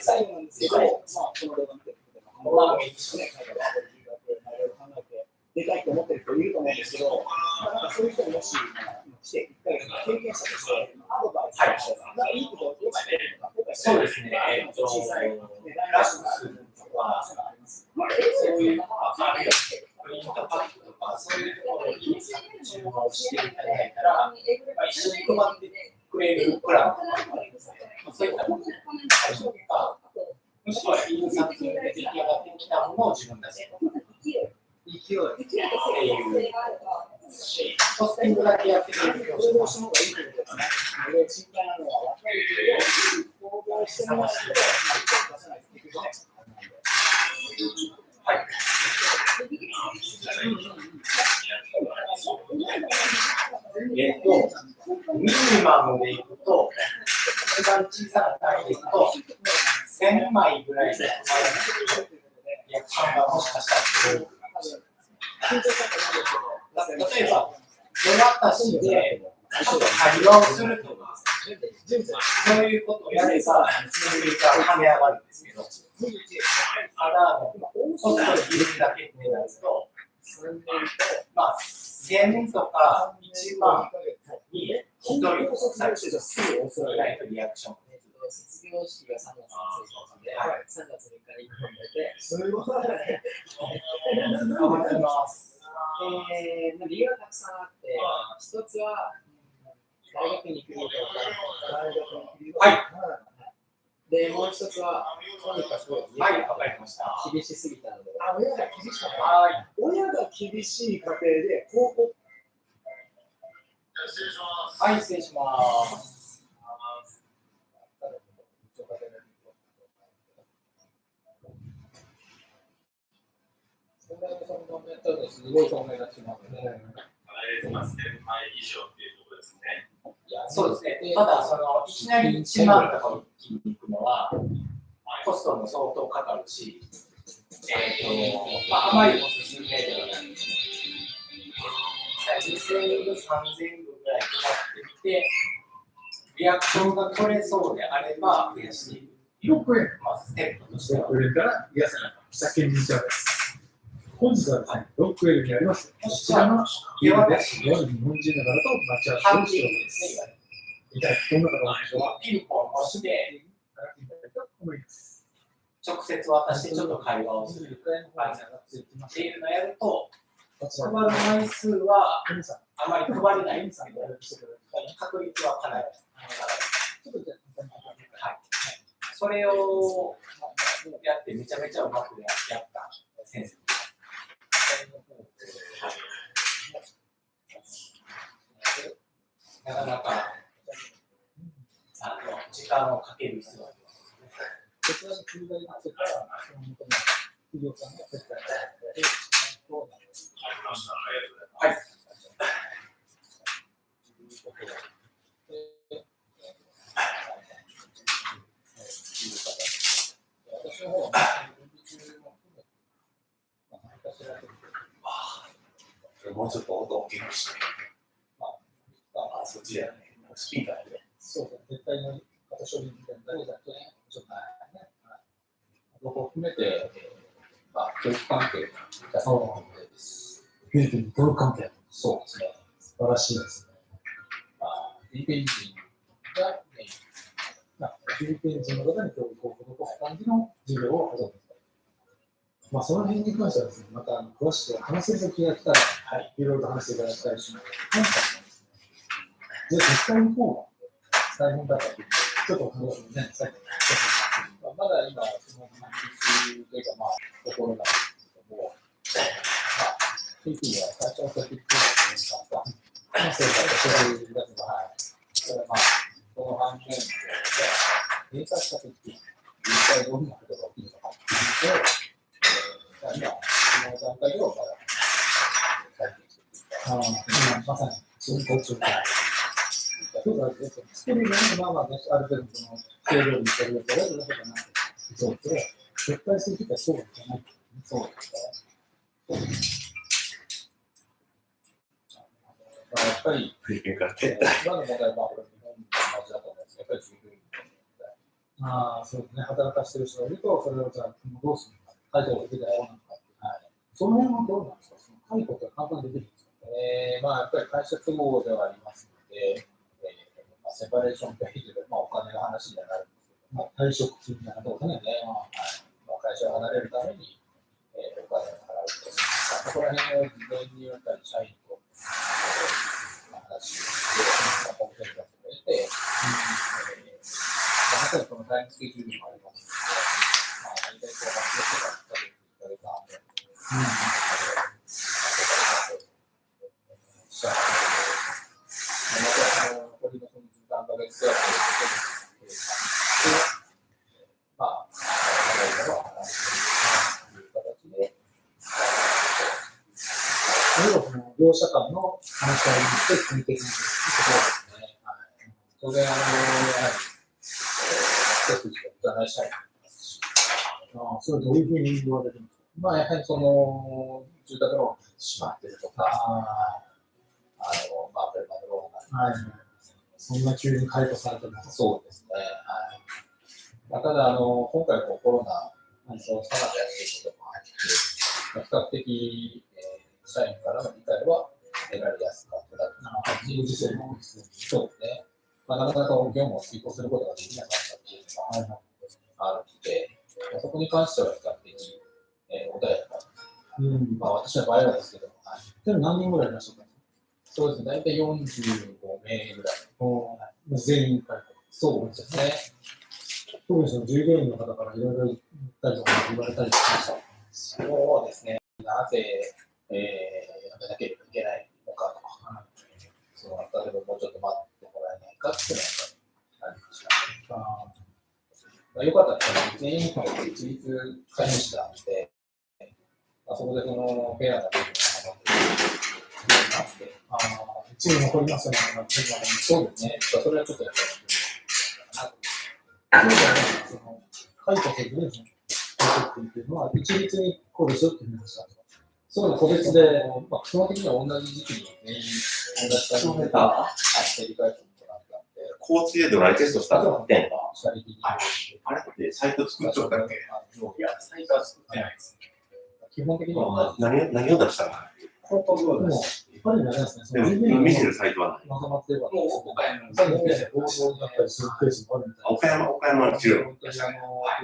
C: 最後なんですけど、この動画見てる人で出たいと思ってる人いると思うんですけど、そういう人にもし来て、1ヶ月経験者としてアドバイスをして、いいことを教えてとか、
E: そうですね。
C: 小さい値段
G: ラッシュするとか、そういうのがあるよ。プリントパックとか、そういうところに注文していただいたら、一緒に配ってくれるプランとか、そういったものがあるとか、もしくは印刷で出来上がってきたものを自分たちで勢いっていうし、コスティングだけやってくれる業者さんもいいということですね。賃貸なのは分かるけど、応募してもらって出さないといけない。はい。ミニマムでいくと、一番小さな単位でいくと、1000枚ぐらいでリアクションがもしかしたら例えば、夜中しで会話をするとか、そういうことをやれば、確率は跳ね上がるんですけど、ただ、コストを入れるだけってなると、まあ、1000とか1万に1人最初ぐらいのリアクション。卒業式が3月1日で、3月3日に1本出て、すごい。頑張ります。理由がたくさんあって、一つは、大学に行く理由がはい。で、もう一つは、とにかく家が厳しすぎたので、親が厳しかった。はい。親が厳しい家庭で、高校。はい、失礼します。すごい透明なしますね。1000枚以上っていうところですね。そうですね。ただ、いきなり1万とか一気に行くのは、コストも相当かかるし、あまりおすすめではない。2000部、3000部ぐらい配ってみて、リアクションが取れそうであれば、増やしていく。6円、ステップとしては。6円から皆さん、下見にちゃうです。本日はですね、ロックウェルにあります。こちらの家で、日本人の方と待ち合わせをしております。一体どんな方でしょうか。ピンポン押して、直接渡してちょっと会話をする。っていうのをやると、配る枚数はあまり配れないんですけど、確率はかなり高い。それをやってめちゃめちゃうまくやった先生。なかなか時間をかける必要があります。こちらの駐在とか、企業さんの接待はい。私の方はもうちょっと音を大きくして。そっちだよね。スピーカーで。そうですね。絶対に型処理みたいなのだけちょっとね。ここを含めて、教育関係がそうです。フィリピン教育関係そうですね。素晴らしいですね。フィリピン人がメイン。フィリピン人の方に教育を施す感じの授業を始めてその辺に関してはですね、また詳しく話せる時が来たら、いろいろと話していただきたいし、じゃあ、実際の方が大変だったという、ちょっと話すね、さっきまだ今、その話というか、ところなんですけども、フィリピンは最初はそういうことをそういうことだとその反面で、閉鎖したとき、実際どんなことが起きるのかっていうと、今、その段階ではまだ書いてきてまさに、そういうことが作るのにある程度、制度にしてるわけだとなくて、そうですね。絶対するときはそうじゃない。そうですね。やっぱり、フィリピンから撤退。今の問題は、これ、日本の同じだと思うんですけど、やっぱりフィリピンそうですね。働かしてる人がいると、それをじゃあ、どうするのか、解雇できないものなのか。その辺はどうなんですか、解雇って簡単にできるんですか。やっぱり会社都合ではありますので、セパレーションペイで、お金の話にはなるんですけど、退職金みたいなところですね。会社を離れるために、お金を払うと。そこら辺を事前にやっぱり社員と、話をして、コンセンサスを得て、まさにこのタイムスケジュールもありますので、大体こう発表してから1ヶ月半で、残りのその13ヶ月くらいで、まあ、払いのは払うという形で、
A: それをその両者間の話し合いにして決めていくんですね。
G: 当然、やはり、一筋でお伺いしたいと思いますし、
A: それはどういうふうに言われるんですか？
G: まあ、やはりその、住宅ローン閉まってるとか、まあ、車のローンが、
A: はい。そんな急に解雇されても。
G: そうですね。はい。まあ、ただ、今回コロナ、そのさなかやっていることもあって、比較的、社員からの理解は得られやすかったという感じですね。そうですね。まあ、なかなか業務を遂行することができなかったっていうのがあるので、そこに関しては比較的、穏やか。まあ、私の場合はですけども、
A: でも何人ぐらいいらっしゃったんですか？
G: そうですね。大体45名ぐらい。
A: 全員解雇。
G: そうですね。
A: 特にその従業員の方からいろいろ言ったりとか言われたりしました。
G: そうですね。なぜ、やめなければいけないのかとか、その例えばもうちょっと待ってもらえないかっていうのがありました。まあ、よかったですね。全員が一律会議したんで、そこでそのフェアな部分があって、
A: チーム残りますよね。
G: そうですね。それはちょっとやっ
A: ぱり、その解雇せずに、っていうのは一律にこうですよって言いました。そういうの個別で、
G: まあ、基本的には同じ時期に全員同じタイミングで繰り返すことだったんで、
E: 高知でドライテストしたのってんか。
G: 社力に
E: あれってサイト作っちゃったっけ？いや、サイトは作ってないです。
G: 基本的には同じ。
E: 何を出したの？
A: 広告も、やっぱりないですね。
E: でも見せるサイトはない。
G: まとまってれば、
A: もう岡山の放送だったりするケースもあるみたい
E: 岡山は違う。
G: 本当に当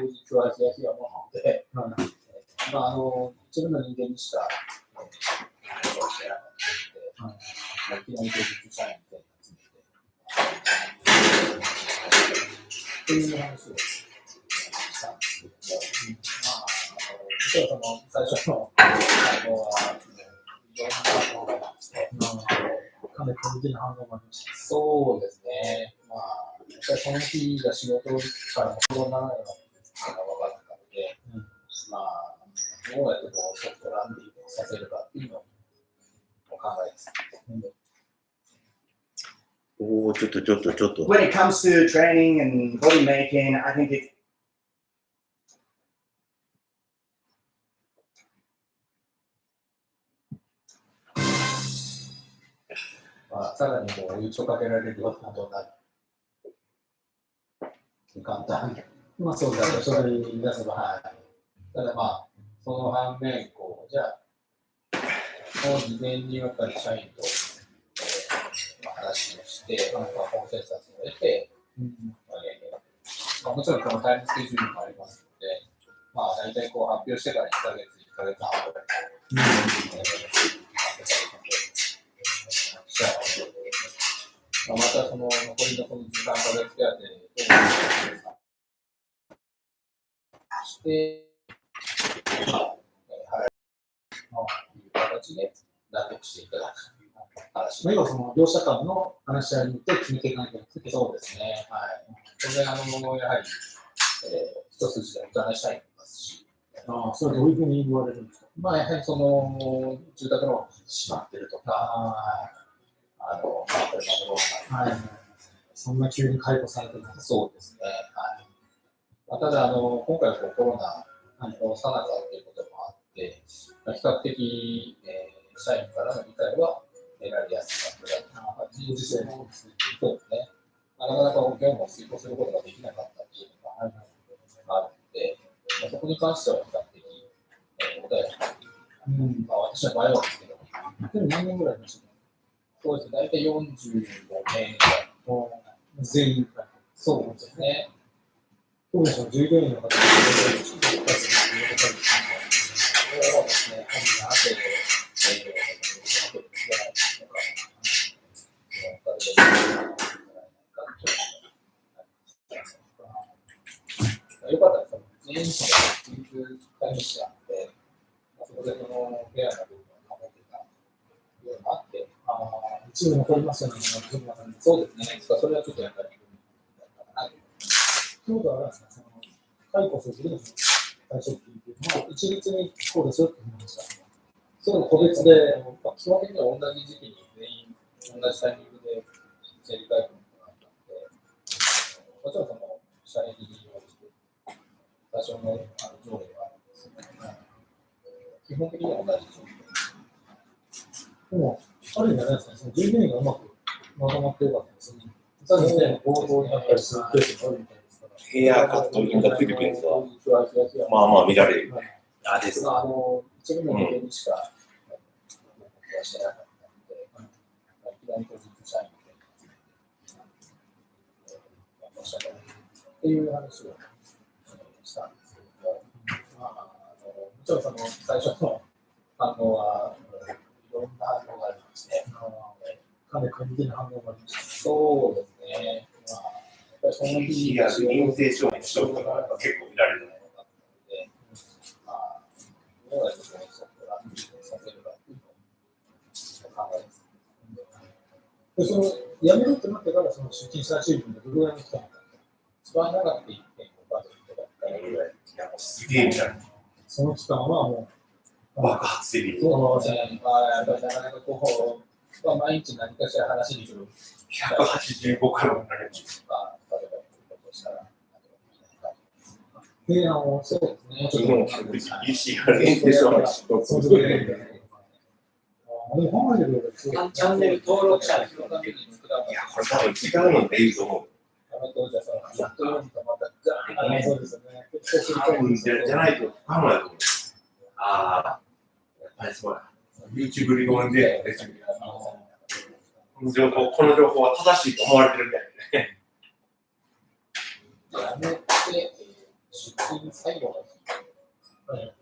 G: 日はヒヤヒヤもので、まあ、自分の人間にしか、ことをしてなかったので、いきなり当日社員みたいな集めて、っていう話をしたんですけども、まあ、実はその最初の、いろんな反応がありまして、
A: かなりポジティブな反応もありました。
G: そうですね。まあ、やっぱりその日が仕事からもそうならないのが分かったので、まあ、どうやってこうソフトランディングをさせるかっていうのを考えて
E: おお、ちょっと。
C: When it comes to training and body making, I think it
G: まあ、さらにこう、追いちょかけられるようなことになる。簡単に。
A: まあそうだね。それに出せば。
G: はい。ただまあ、その反面、こう、じゃあ、もう事前にやっぱり社員と、話をして、コンセンサスを得て、もちろんこのタイムスケジュールもありますので、まあ大体こう発表してから1ヶ月半ぐらい。またその残りのこの13ヶ月手当でして、払うという形で納得していただく話。
A: 要はその両者間の話し合いによって決めていかなきゃいけない。
G: そうですね。はい。当然、やはり、一筋でお伺いしたいと思いますし。
A: それはどういうふうに言われるんですか？
G: まあ、やはりその、住宅ローン閉まってるとか、
A: そんな急に解雇されても。
G: そうですね。はい。まあ、ただ、今回はコロナのさなかということもあって、比較的、社員からの理解は得られやすかったと。自身もですね。そうですね。なかなか業務を遂行することができなかったというのがあるので、そこに関しては比較的、穏やかに。まあ、私の場合はですけど、
A: でも何人ぐらいいましたか？
G: そうですね。大体45名ぐらい。
A: 全員か。
G: そうですね。
A: 特にその従業員の方が
G: 自立会議室があって、そこでそのフェアな部分を保ってたようなあって、
A: 一部残りますよね、
G: そうですね、それはちょっとやっぱり、
A: ということはあれですか、その解雇するときの対象っていうのは、一律にこうですよって言いました。
G: そう個別で、基本的には同じ時期に全員、同じタイミングで整理解雇になったので、もちろんその、社員に応じて、多少の条例はあるんですけど、基本的には同じ状況。
A: でも、ある意味あれですね、その従業員がうまくまとまってよかったですね。そうですね、暴動になったりするケースがあるみたいですから。
E: ヘアカットインザフィリピンズは、まあまあ見られる。
B: あですね。
G: 一部の人間にしか、はしてなかったので、いきなり個人社員で、やりましたね。っていう話をしたんですけども、もちろんその最初の反応は、いろんな反応がありまして、
A: かなり過激な反応がありました。
G: そうですね。やっぱりその日
E: 陰性証明書とかが結構見られるので、
G: どうやってそこからさせるかというのを考えます。
A: で、その辞めるってなってから、その出勤したチームでどれぐらいの期間
G: 一番長くて1.5ヶ月とかぐらい。
E: いやもうすげえみたいな。
A: その期間はもう、
E: 爆発的に。
G: そうですね。やっぱりなかなかこう、毎日何かしら話に来る。
E: 185回もなれる。
G: 例えば、ことしたら、
A: 提案を、
G: そうですね。
E: ちょっともう、EC が連携証明書
A: そうですね。日本でいう
B: チャンネル登録者の人が
E: いや、これ多分違うのでいいと思う。
A: そうですよね。
E: 多分じゃないと不可能だと思う。ああ、やっぱりそうだ。YouTube リコメンで、この情報は正しいと思われてるみたいでね。
G: やめて、出勤最後の日、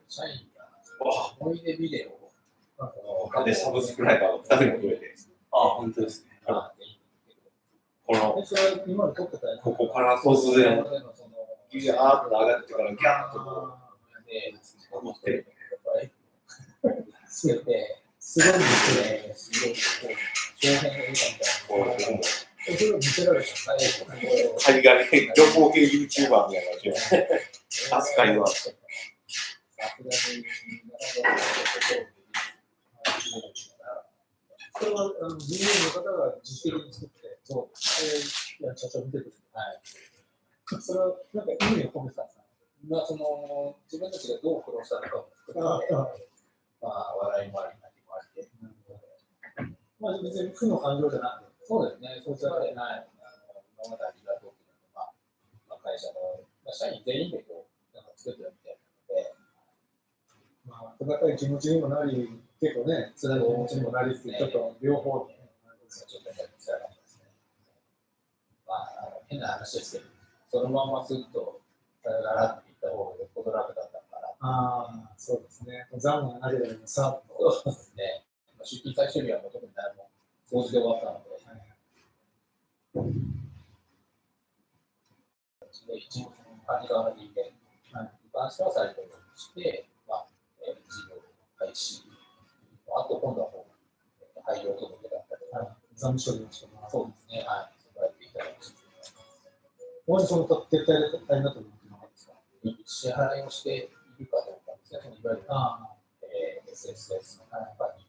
G: 社員が思い出ビデオを、
E: お金サブスクライバーを2人も増えて。ああ、本当ですね。この、
A: 今撮ってたやつ
E: ここから突然、ギャーッと上がってからギャーッとこう、持ってる。
G: すべて、すごいですね、すごい、長編映画みたいな。それを見せられた
E: 海外情報系 YouTuber みたいな感じで、扱いは。
A: それは従業員の方が自主的に作って、社長見てくれて、それはなんか意味を込めてたんですか？
G: 自分たちがどう苦労したのかを作って、笑いもあり、泣きもありで。
A: 別に負の感情じゃなくて、
G: そうですね、そうしたら今までありがとうというのは、会社の社員全員でこう作ってるみたいなので、
A: 温かい気持ちにもなり、結構ね、辛い気持ちにもなりって、ちょっと両方で、
G: ちょっと辛かったですね。変な話ですけど、そのままスッとさよならって言った方がよっぽど楽だったから。
A: そうですね。残念なければさ、
G: そうですね。出勤最終日はもう特に誰も掃除で終わったので、一応管理側の人間に関しては再登録して、事業開始、あと今度は廃業届だったりとか、
A: 残務処理の人が、
G: そうですね、そこやっていただきます。
A: もしその撤退になった時は何ですか？
G: 支払いをしているかどうかですね、いわゆるSSS の中に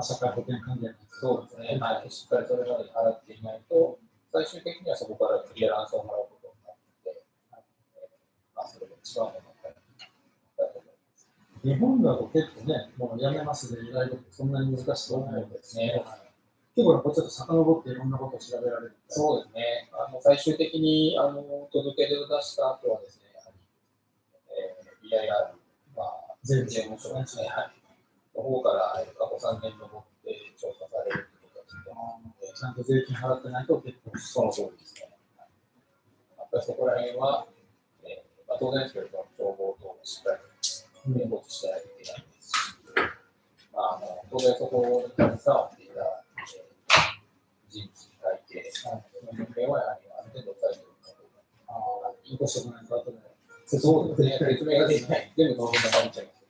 A: 社会保険関連。
G: そうですね、しっかりそれまで払っていないと、最終的にはそこからクリアランスをもらうことになって、それが一番の問題だと思います。
A: 日本だと結構ね、もうやめますで、意外とそんなに難しいと思うんですね。結構ちょっと遡っていろんなことを調べられる。
G: そうですね。最終的に届け出を出した後はですね、やはり、BIR、
A: 税
G: 務署ですね、の方から過去3年のもって調査されるということですね。
A: ちゃんと税金払ってないと結構。
G: その通りですね。やっぱりそこら辺は、当然ですけれども、情報等をしっかり保持してないといけないですし、当然そこに携わっていた人事、会計、人間はやはりある程度抑えているかどうか、い残しておかないと、後でそうですね、説明ができない。全部動画が入っちゃいます。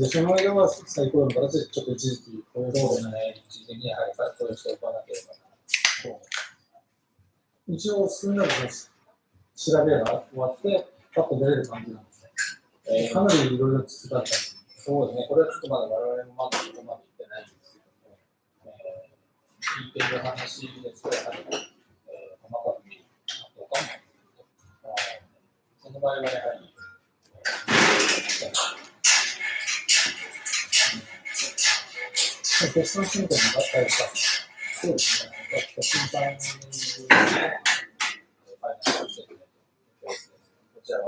G: で、その間は最高の形でちょっと一時期、こういうそうでない一時的にやはりこうしておかなければな。一応、少なく調べが終わって、パッと出れる感じなんですね。かなりいろいろつつかれた。そうですね、これはちょっとまだ我々もまだそこまで行ってないんですけども、聞いている話ですと、やはり、細かく見るとかも、その場合はやはり、決算進行になったりとか、そうですね、決算のファイナルステートメント、こちらは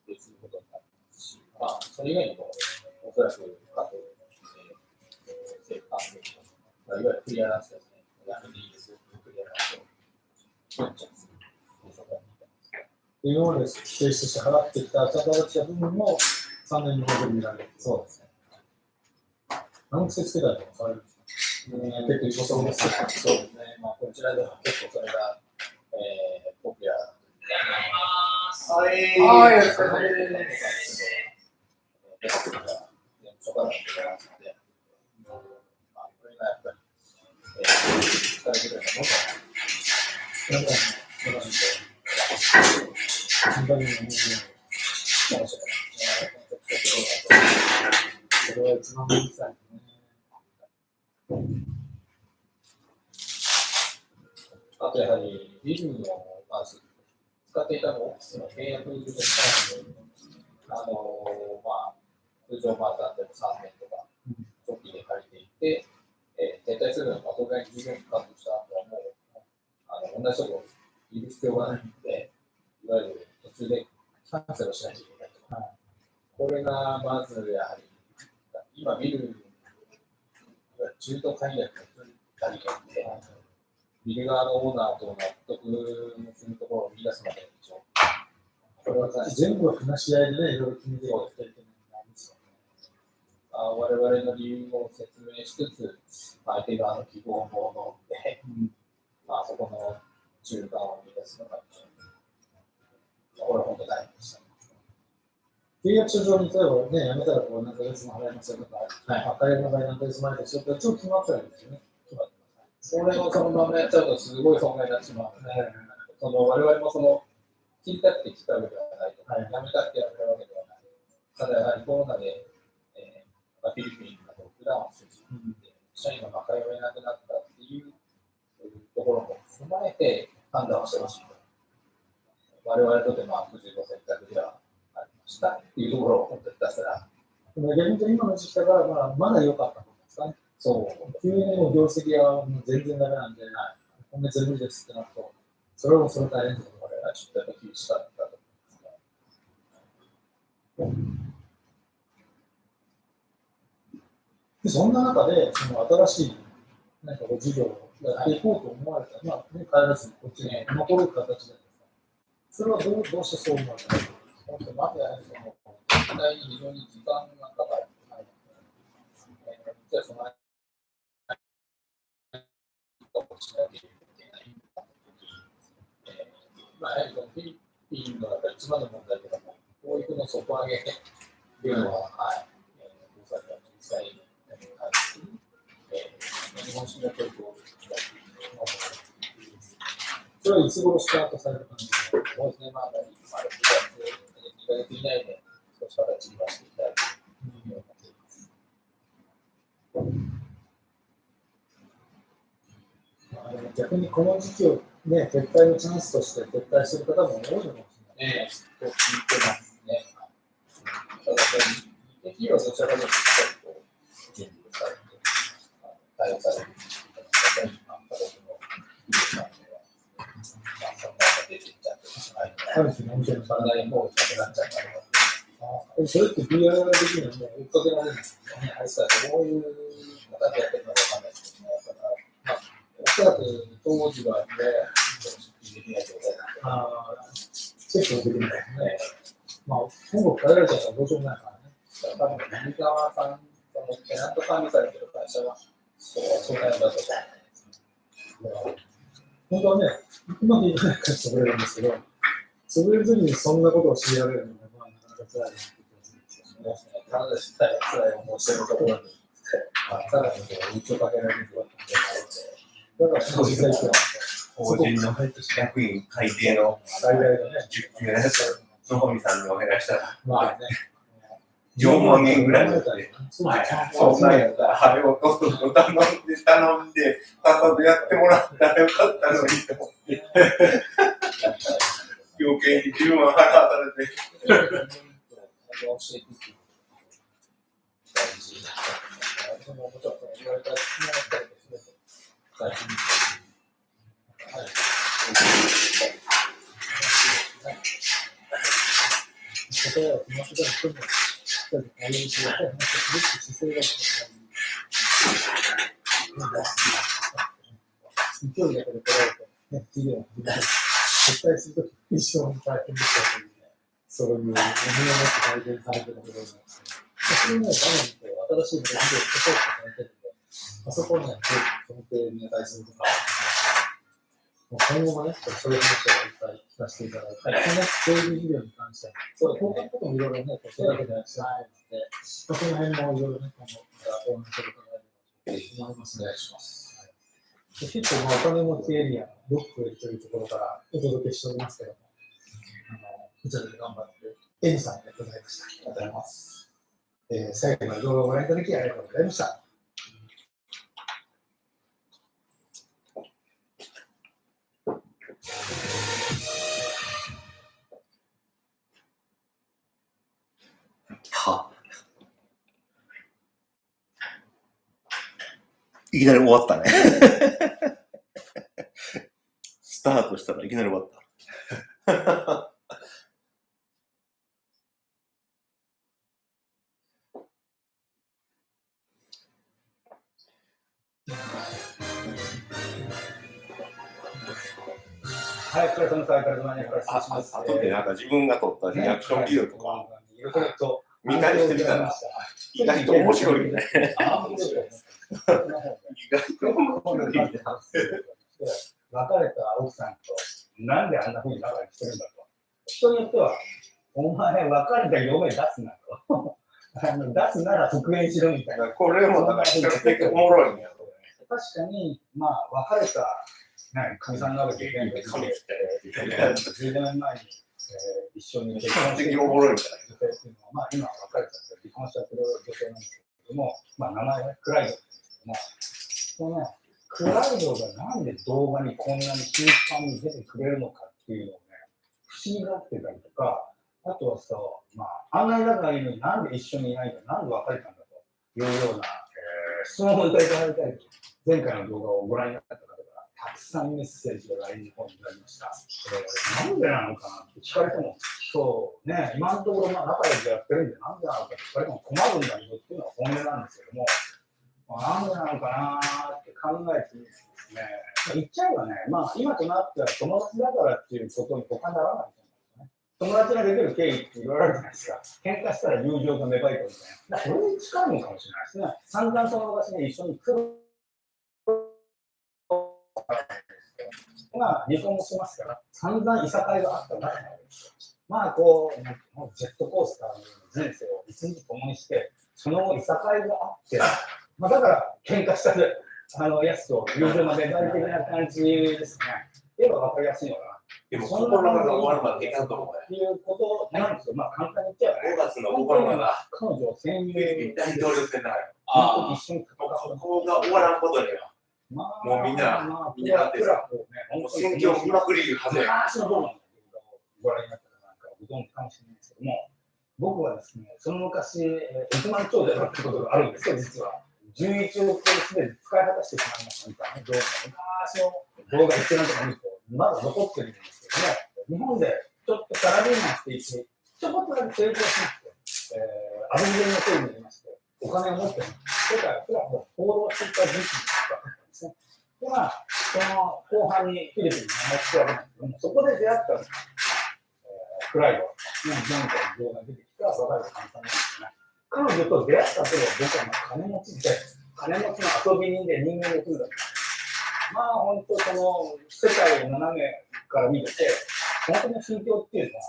G: 別のことになりますし、まあ、それ以外にも、おそらく各政府関係者、いわゆるクリアランスですね、やめていいですよ、クリアランスを取っちゃう。今まで提出して払ってきた、ちゃんと払ってきた部分も3年にほど見られる。そうですね。何癖つけたりとかされるんですか？結構そうですね。そうですね。まあ、こちらでも結構それが、ポピュラー。はい。はい、よろしくお願いします。まあ、これがやっぱり、疲れてくれたのか。本当にそれは一番いいさね。あとやはりビルのまず使っていたのオフィスの契約で使うので、まあ通常まあ例えば3年とか長期で借りていて、撤退するのがどれぐらい10年間とした後はもう同じところにいる必要がないので、いわゆる途中でキャンセルをしないといけないとか、これがまずやはり、今ビル、中途解約の借りがあって、ビル側のオーナーと納得するところを見出すまで一応、これは全部話し合いでね、いろいろ決めていかなきゃいけないんですよね。我々の理由を説明しつつ、相手側の希望も乗って、まあそこの中間を見出すのが一応、これは本当に大変でした。契約書上に例えばね、やめたらこう何ヶ月も払いますよとか、解約の場合何ヶ月前ですよとか、ちょっと決まってるんですよね。それをそのままやっちゃうとすごい損害になってしまうので、我々もその切りたくて切ったわけではないとか、やめたくてやめたわけではない。ただやはりコロナで、フィリピンがロックダウンをしてしまって、社員が通えなくなったっていうところも踏まえて判断をしてほしいと。我々とても苦渋の選択ではありましたっていうところを本当に出したら。逆に今の時期がまだ良かったんですかね。そう。急にも業績は全然ダメなんで、今月無理ですってなると、それもその大変なところがちょっと厳しかったと思います。でそんな中で、その新しい何か事業をやっていこうと思われたら、帰らずにこっちに残る形で、それはどうしてそう思われたんですか？まずやはりその、実際に非常に時間がかかる。じゃあそのしなければいけない。やはりフィリピンの一番の問題というのは、教育の底上げというのは、実際に日本史の教育をそれはいつ頃スタートされる感じですか？そうですね、まあ、2ヶ月以内で少し形に出していきたいというようになっています。逆にこの時期を、ね、撤退のチャンスとして撤退する方も多いのかもしれない。と聞いてますね。ただ、企業はどちらかというと、準備をされて、対応される。ある種のお店の課題もなくなっちゃったので、それって BIR 的にはもう追っかけられるんですかね。どういう方でやってるのかわかんないですけどね。おそらく当時はね、出勤できない状態なんで、チェックもできないですね。まあ、今後変えられちゃったらどうしようもないからね。多分、右側さん、テナント管理されてる会社は、そうなるんだと思います。本当はね、うまくいかないから潰れるんですけど、潰れずにそんなことを強いられるのが、なかなか辛いなって気がするんですよね。体自体が辛い思いしてるところに、さらに道をかけられるとだから、実際して
E: 法人の役員改定の
G: 最大だね。
E: 10級のやつ、野上さんにお願いしたら、
G: まあね。
E: 4万円ぐらいだって、そんなんやったら、あれをどうぞ頼んで、パパとやってもらったらよかったのにと思って、余計に10万払わされて。
G: 勢いだけで取られて、ね、企業が絶対するとき一生に大変ですよね。そういう思いを持って改善されてるところなんですね。それには画面と新しいものをサポートされてるんで、そこにはその経営に対するとか、今後もね、そういう話をいっぱい聞かせていただいて、この政治事業に関しては、そういう他のこともいろいろね、手がけてらっしゃるので、その辺もいろいろね、今後、応援していただければと思いますね。お願いします。結構、お金持ちエリアのロックというところからお届けしておりますけども、こちらで頑張って、エミさんでございました。ありがとうございます。最後まで動画をご覧いただきありがとうございました。
E: いきなり終わったね。スタートしたらいきなり終わった。
G: はい、お疲れ様です。
E: あとでなんか自分が撮ったリアクションビデオとか見返してみたら意外と面白いね。意外と面白いね。
G: 別れた奥さんとなんであんなふうに仲良くしてるんだと。人によっては、お前別れた嫁出すなと。出すなら復縁しろみたいな。
E: これもだから比較的おもろいんやろ。
G: 確かに、まあ、別れた、かみさんがある経験が10年前に、一緒に結婚して
E: おもろいんじゃない
G: 女性っていうのは、まあ、今は別れちゃって離婚しちゃってる女性なんですけども、まあ、名前はクライドって言うんですけども、このね、クライドがなんで動画にこんなに頻繁に出てくれるのかっていうのをね、不思議がってたりとか、あとはさ、まあ、あんなに仲がいいのになんで一緒にいないのなんで別れたんだというような、質問をいただいたり、前回の動画をご覧になった方からたくさんメッセージが LINE の方にいただきました。なんでなのかなって聞かれても、そうね、今のところまあ仲良くやってるんでなんでなのかって聞かれても困るんだけどっていうのは本音なんですけども、なんでなのかなって考えてみるとですね、言っちゃえばね、まあ今となっては友達だからっていうことに他にならないと思うんですね。友達ができる経緯って言われるじゃないですか。喧嘩したら友情が芽生えたみたいな。それに近いのかもしれないですね。散々その私ね、一緒に来る。まあ、離婚もしますから、散々いさかいがあった中なわけですよ。まあ、こう、ジェットコースターのような人生を一日共にして、その後いさかいがあって、まあ、だから喧嘩したやつと友情まで大的な感じですね。言えば分かりやすいのかな。
E: でも、心の中が終わるまでいかんと思う。
G: っていうことなんですよ。まあ、簡単に言っちゃえば、
E: 5月の心の中、
G: 彼女を潜入
E: 大統領選だから。
G: 一緒に戦う。
E: ここが終わらんことには、
G: も
E: うみんな
G: プラ
E: 選挙を見まくりはずや。
G: 昔の動画ご覧になったらなんかご存知かもしれないですけども、僕はですね、その昔、1万兆でやったことがあるんですよ、実は。11億円すでに使い果たしてしまいましたみたいな動画、昔の動画一覧とか見ると、まだ残ってるんですけども、日本でちょっとサラリーマンしていて、ちょこっとだけ成功しまして、アメリカのせいになりまして、お金を持って世界をふらふら報道していた時期があったんですね。で、まあ、その後半にフィリピンに持ってわけなんですけども、そこで出会ったのが、クライド、前回の動画に出てきた若いお母さんなんですね。彼女と出会った頃は僕は金持ちで、金持ちの遊び人で人間の国だった。まあ、本当その世界を斜めから見てて、本当の心境っていうのは、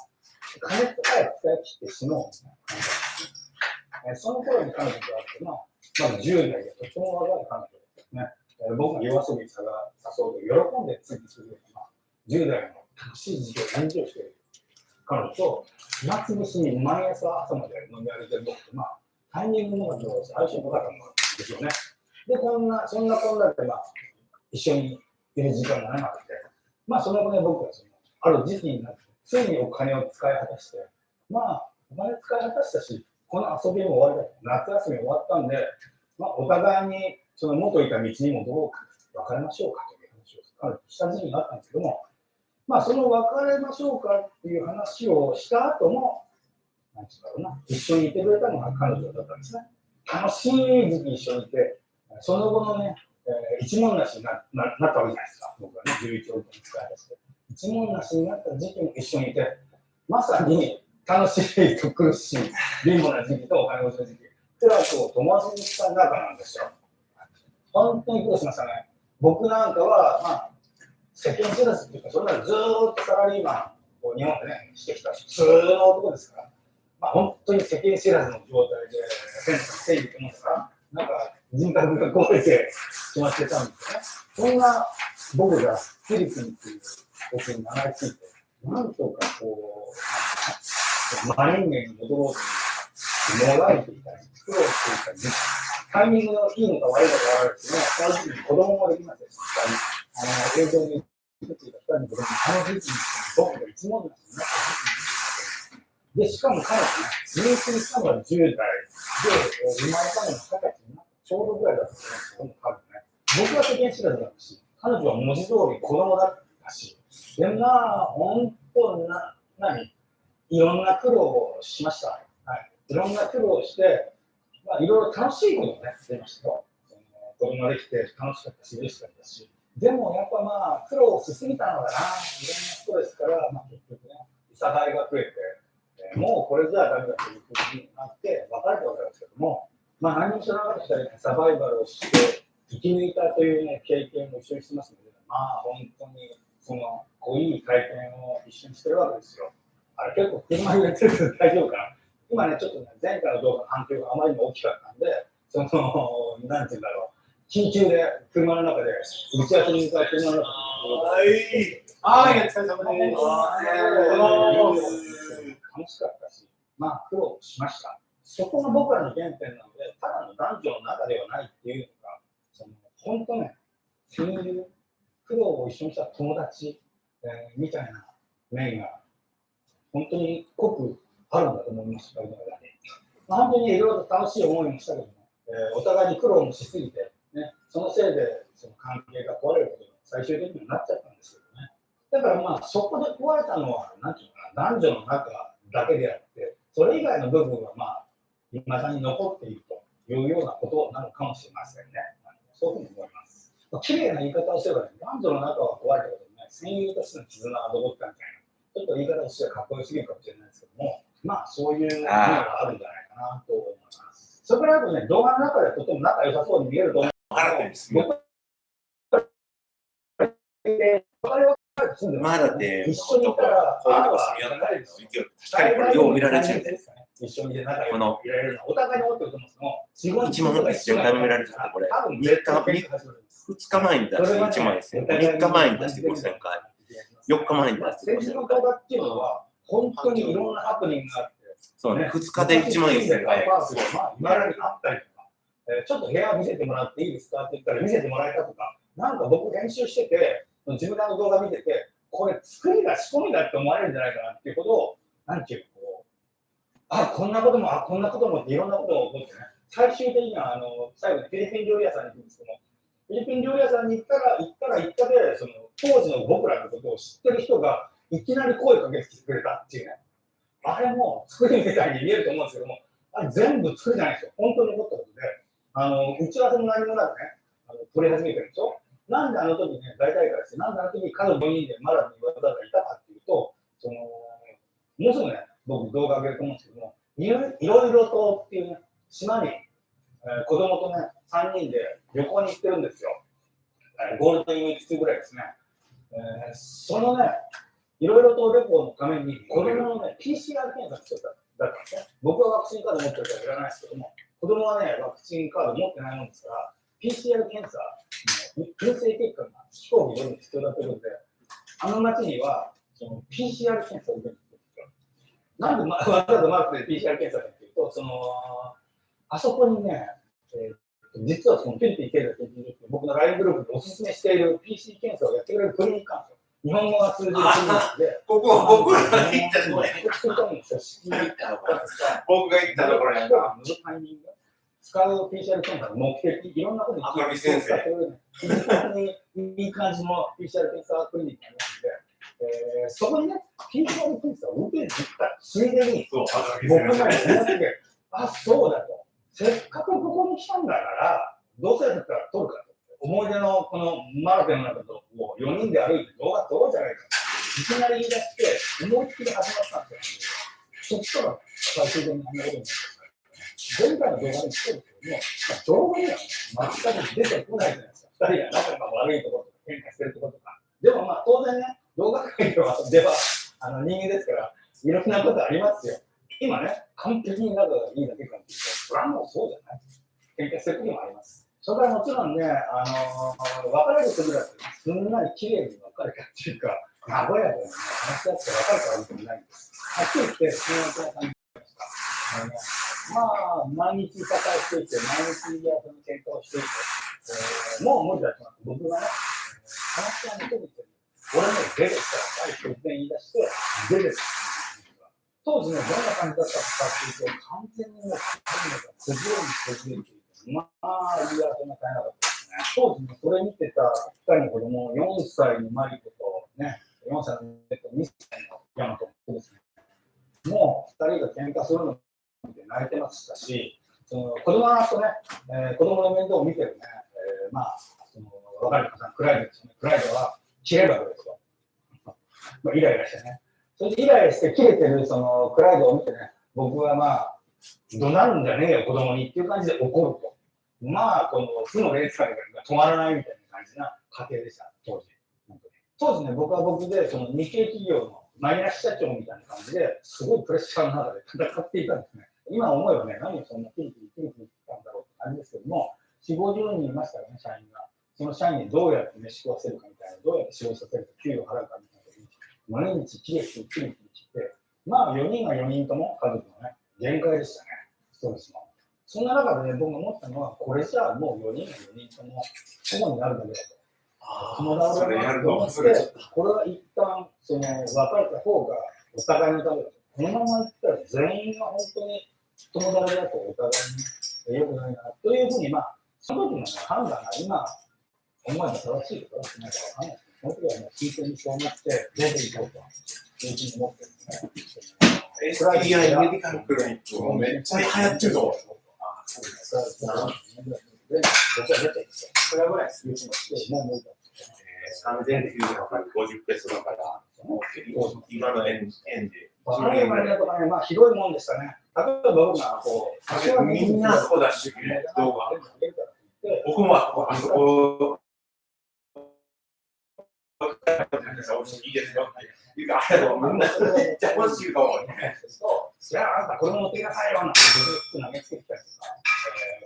G: 金とか使い切ってしまうんですね。その頃に彼女と会って、まず10代でとても若い彼女ですね。僕が夜遊びに誘うと喜んでついてくるような、10代の楽しい時期をエンジョイしている彼女と、暇つぶしに毎朝朝まで飲み歩いてる僕と、タイミングも相性良かったんですよね。で、そんなこんなで、一緒にいる時間が長くて、その後ね、僕はある時期になって、ついにお金を使い果たして、お金使い果たしたし、この遊びも終わりだ。夏休み終わったんで、お互いにその元いた道にもどうか別れましょうかという話を彼女とした時期があったんですけども、その別れましょうかっていう話をした後も、なんていうんだろうな、一緒にいてくれたのが彼女だったんですね。楽しい時期一緒にいて、その後のね、一文無しになったわけじゃないですか。僕はね、11億円使い出して。一文無しになった時期も一緒にいて、まさに楽しいと苦しい、貧乏な時期とお金持ちの時期。これは友達にした仲なんですよ。本当に苦労しましたね。僕なんかは、世間知らずっていうか、それまでずーっとサラリーマンを日本でね、してきた普通の男ですから、本当に世間知らずの状態で、整理ってもんですから、なんか人格が壊れてしまってたんですよね。そんな僕がフィリピンっていう僕に流れ着いて、なんとか真人間に戻ろうともがいていたり、苦労していたり、タイミングがいいのか悪いのか悪いですね、その時期に子供もできましたし、映像に映っていた2人の子供もその時期に僕が一問なんですね。で、しかも彼女ね、妊娠したのが10代で、生まれたのが20歳になってちょうどぐらいだったと思うんですけども、僕は世間知らずだったし、彼女は文字通り子供だったし、で、本当いろんな苦労をしました。いろんな苦労をして、いろいろ楽しいこともね、出ましたよ。子供ができて楽しかったし、嬉しかったし、でもやっぱ苦労しすぎたのかな、いろんな人ですから、結局ね、いさかいが増えて、もうこれじゃダメだというふうになって、別れたわけですけども、何も知らなかった人はサバイバルをして、生き抜いたというね、経験も一緒にしてますので、本当にその濃い体験を一緒にしてるわけですよ。結構車に入れてるけど大丈夫かな。今ね、ちょっとね、前回の動画の反響があまりにも大きかったんで、なんていうんだろう、緊急で車の中で、打ち合わせに向かって車の中で。
E: お疲れ様です。
G: 楽しかったし、苦労しました。そこが僕らの原点なので、ただの男女の中ではないっていうのが、本当ね、親友、苦労を一緒にした友達、みたいな面が、本当に濃くあるんだと思います。本当にいろいろと楽しい思いもしたけども、お互いに苦労もしすぎて、そのせいでその関係が壊れることに最終的になっちゃったんですけどね。だからそこで壊れたのは、なんていうかな、男女の中だけであって、それ以外の部分は未だに残っているというようなことなのかもしれませんね。そういうふうに思います。綺麗な言い方をすれば、男女の中は壊れたことない、戦友としての絆が残ったみたいな。ちょっと言い方としてはかっこよすぎるかもしれないですけども、そういうのがあるんじゃないかなと思います。それからあとね、動画の中ではとても仲良さそうに見えると思うんですけど、
E: だって
G: 一緒にいたら、
E: よう見られちゃう。
G: 一緒に仲良くいられるのはお互いに思ってると思うんですけども、
E: 1万1000回も見られてたこれ、2日前に出して1万1000回、3日前に出して5000回、4日前に出して
G: 政治の動画っていうのは、本当にいろんなハプニングがあって、
E: そうね、2日で1万1000回。
G: 今だにあったりとか、ちょっと部屋見せてもらっていいですかって言ったら見せてもらえたとか、なんか僕編集してて、自分らの動画見てて、これ作りが仕込みだって思われるんじゃないかなっていうことを、なんていうかこんなことも、こんなこともっていろんなことが起こってね、最終的には最後にフィリピン料理屋さんに行くんですけども、フィリピン料理屋さんに行ったで、当時の僕らのことを知ってる人がいきなり声かけてきてくれたっていうね。あれも作りみたいに見えると思うんですけども、あれ全部作りじゃないですよ。本当に起こったことで、打ち合わせも何もなくね、取り始めてるでしょ。なんであの時ね、大体からして、なんであの時に家族4人でマラにわざわざいたかっていうと、もうすぐね、僕動画上げると思うんですけども、いろいろとっていうね、島に、子供とね、3人で旅行に行ってるんですよ。ゴールデンウィーク中ぐらいですね。そのね、いろいろと旅行のために、子供のね、PCR 検査してたんですね。僕はワクチンカード持ってるからいらないですけども、子供はね、ワクチンカード持ってないもんですから、PCR 検査の陰性結果が飛行機で必要だということで、あの街にはその PCR 検査を受けに行くんですよ。なんで、わざわざマークで PCR 検査かっていうと、あそこにね、実はそのフィリピン経済研究所って僕の LINE グループでおすすめしている PC 検査をやってくれるクリニックなんですよ。日本語が通じるクリニックで、
E: ここ、僕らが行ったところや。僕が行ったところや。
G: タイミング使う PCR 検査の目的、いろんなことに
E: 赤木先生。
G: 非常にいい感じの PCR 検査クリニックがありますので、そこにね、PCR 検査を受けに行ったついでに、僕がね、あ、そうだと。せっかくここに来たんだから、どうせだったら撮るかと。思い出のこのマルテの中と4人で歩いて動画撮ろうじゃないか。いきなり言い出して、思いっきり始まったんですよ。そしたら、最終的にあんなことになって。前回の動画にしてるけども、動画には全く出てこないじゃないですか。2人が仲が悪いところとか、喧嘩してるところとか。でもまあ当然ね、動画界では人間ですから、いろんなことありますよ。今ね、完璧に仲がいいだけかっていうと、それはもうそうじゃない。喧嘩してる時もあります。それからもちろんね、別れる時だって、すんなり綺麗に別れたっていうか、和やかに話し合って別れたわけでもないんです。はっきり言って、親密な感じでした。まあ、毎日戦いしていて、毎日その喧嘩をしていて、もう無理だと思って、僕がね、話し合いに出てきて、俺も出てきたら、突然言い出して、出てきた。当時ね、どんな感じだったかっていうと、完全にもう、崩れに崩れていて、まあ、いや、そんな大変なかったですね。当時ね、それ見てた2人の子供、4歳のマリコと、ね、4歳の2歳のヤマトですね。もう2人が喧嘩するのを見て泣いてましたし、その子供とね、子供の面倒を見てるね、まあ、分かる方、クライドですよね。クライドは切れるわけですよ。まあ、イライラしてね。それでイライラして切れてるそのクライドを見てね、僕はまあ、怒鳴るんじゃねえよ、子供にっていう感じで怒ると。まあ、この負の連鎖が止まらないみたいな感じな家庭でした、当時。当時ね、僕は僕で、その日系企業のマイナス社長みたいな感じで、すごいプレッシャーの中で戦っていたんですね。今思えばね、何をそんなピリピリ言ったんだろうって感じですけども、4、50人いましたからね、社員が。その社員にどうやって飯食わせるかみたいな、どうやって仕事させるか、給与払うかみたいな。毎日キレキレキレキレして、まあ4人が4人とも家族のね、限界でしたね、ストレスの。そんな中でね、僕が思ったのは、これじゃあもう4人が4人とも友になるだけだと。
E: それやると、
G: それこれは一旦その別れた方がお互いのためだと。このままいったら全員が本当に友達だとお互いに良くないなというふうに、まあ、その時の、ね、判断が今思えば正しいとか正しくないかわかんないですけど、その時はね、真剣にそう思って出ていこうというふうに思ってるんですね。
E: STI メディカルクリニックもめっちゃ流行ってると。
G: そうです。僕は出てきて、それぐらい優秀なして、もう無理だ。
E: 3950ペソだから、今の円で。
G: あれとかね、まあ、ひどいもんでしたね。例えば僕がこ
E: う、みんなそうだし、動画。僕もあそこ、いいですよ。いいか、ありがとう。みんなめっちゃ欲しいかもね。
G: じゃあ、あんたこれも持ってきなさいよなんて、僕が投げつけてたりとか、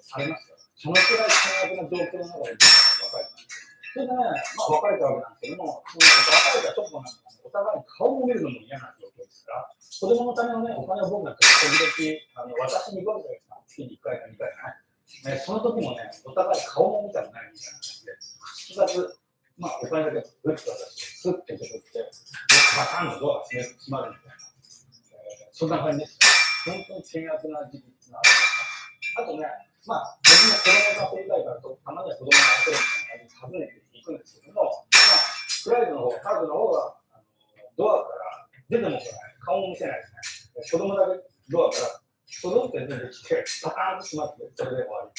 G: されました。そのくらい最悪な状況の中で別れた。それでね、まあ別れたわけなんですけども、別れた直後なんかお互いに顔も見るのも嫌な状況ですから、子供のためのね、お金を僕が時々私に行くわけじゃないですか。月に1回か2回かね。その時もね、お互い顔も見たくないみたいな感じで、口がず、まあお金だけ打って渡して、スッて受け取って、バタンのドアが閉まるみたいな。そんな感じです。本当に険悪な時期があとね、まあ、僕も子供が遊びたいからと、たまには子供が遊ぶみたいな感じで訪ねていくんですけども、まあ、クライドの方、カードの方がドアから出ても来ない、顔も見せないですね。子供だけドアからそろって出てきて、パターンと閉まって、それで終わり。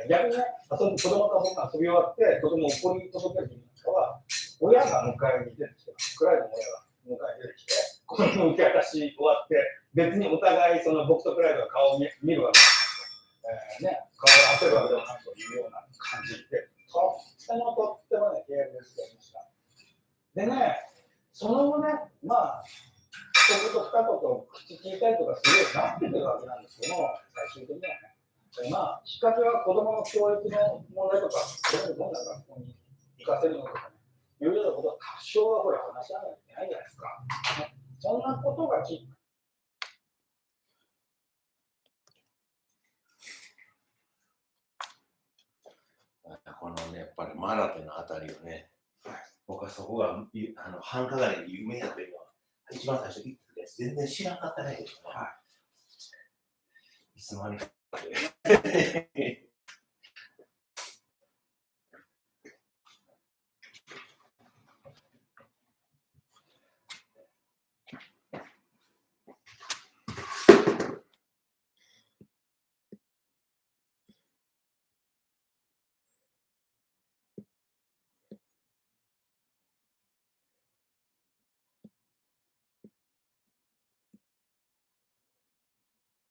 G: 逆にね、子供と僕が遊び終わって、子供を送り届ける時なんかは、親が迎えに出てきて、クライドの親が迎えに出てきて、この受け渡し終わって、別にお互いその僕とクライドが顔を見るわけです。ね、顔を当てるわけではないというような感じで、とってもね、契約ですやりました。でね、その後ね、とかすごいなってるわけなんですけども、最終的にはね。まあ、きっかけは子供の教育の問題とか、どんな学校に行かせるのとかね、いうようなことは多少はこれ話し合わないといけないじゃないですか。ね、そんなことがきっかけ。
E: このね、やっぱりマラテのあたりをね、僕はそこが繁華街で有名だというのは、一番最初に言ってたやつ、全然知らんかったねけどね。いつの間にか。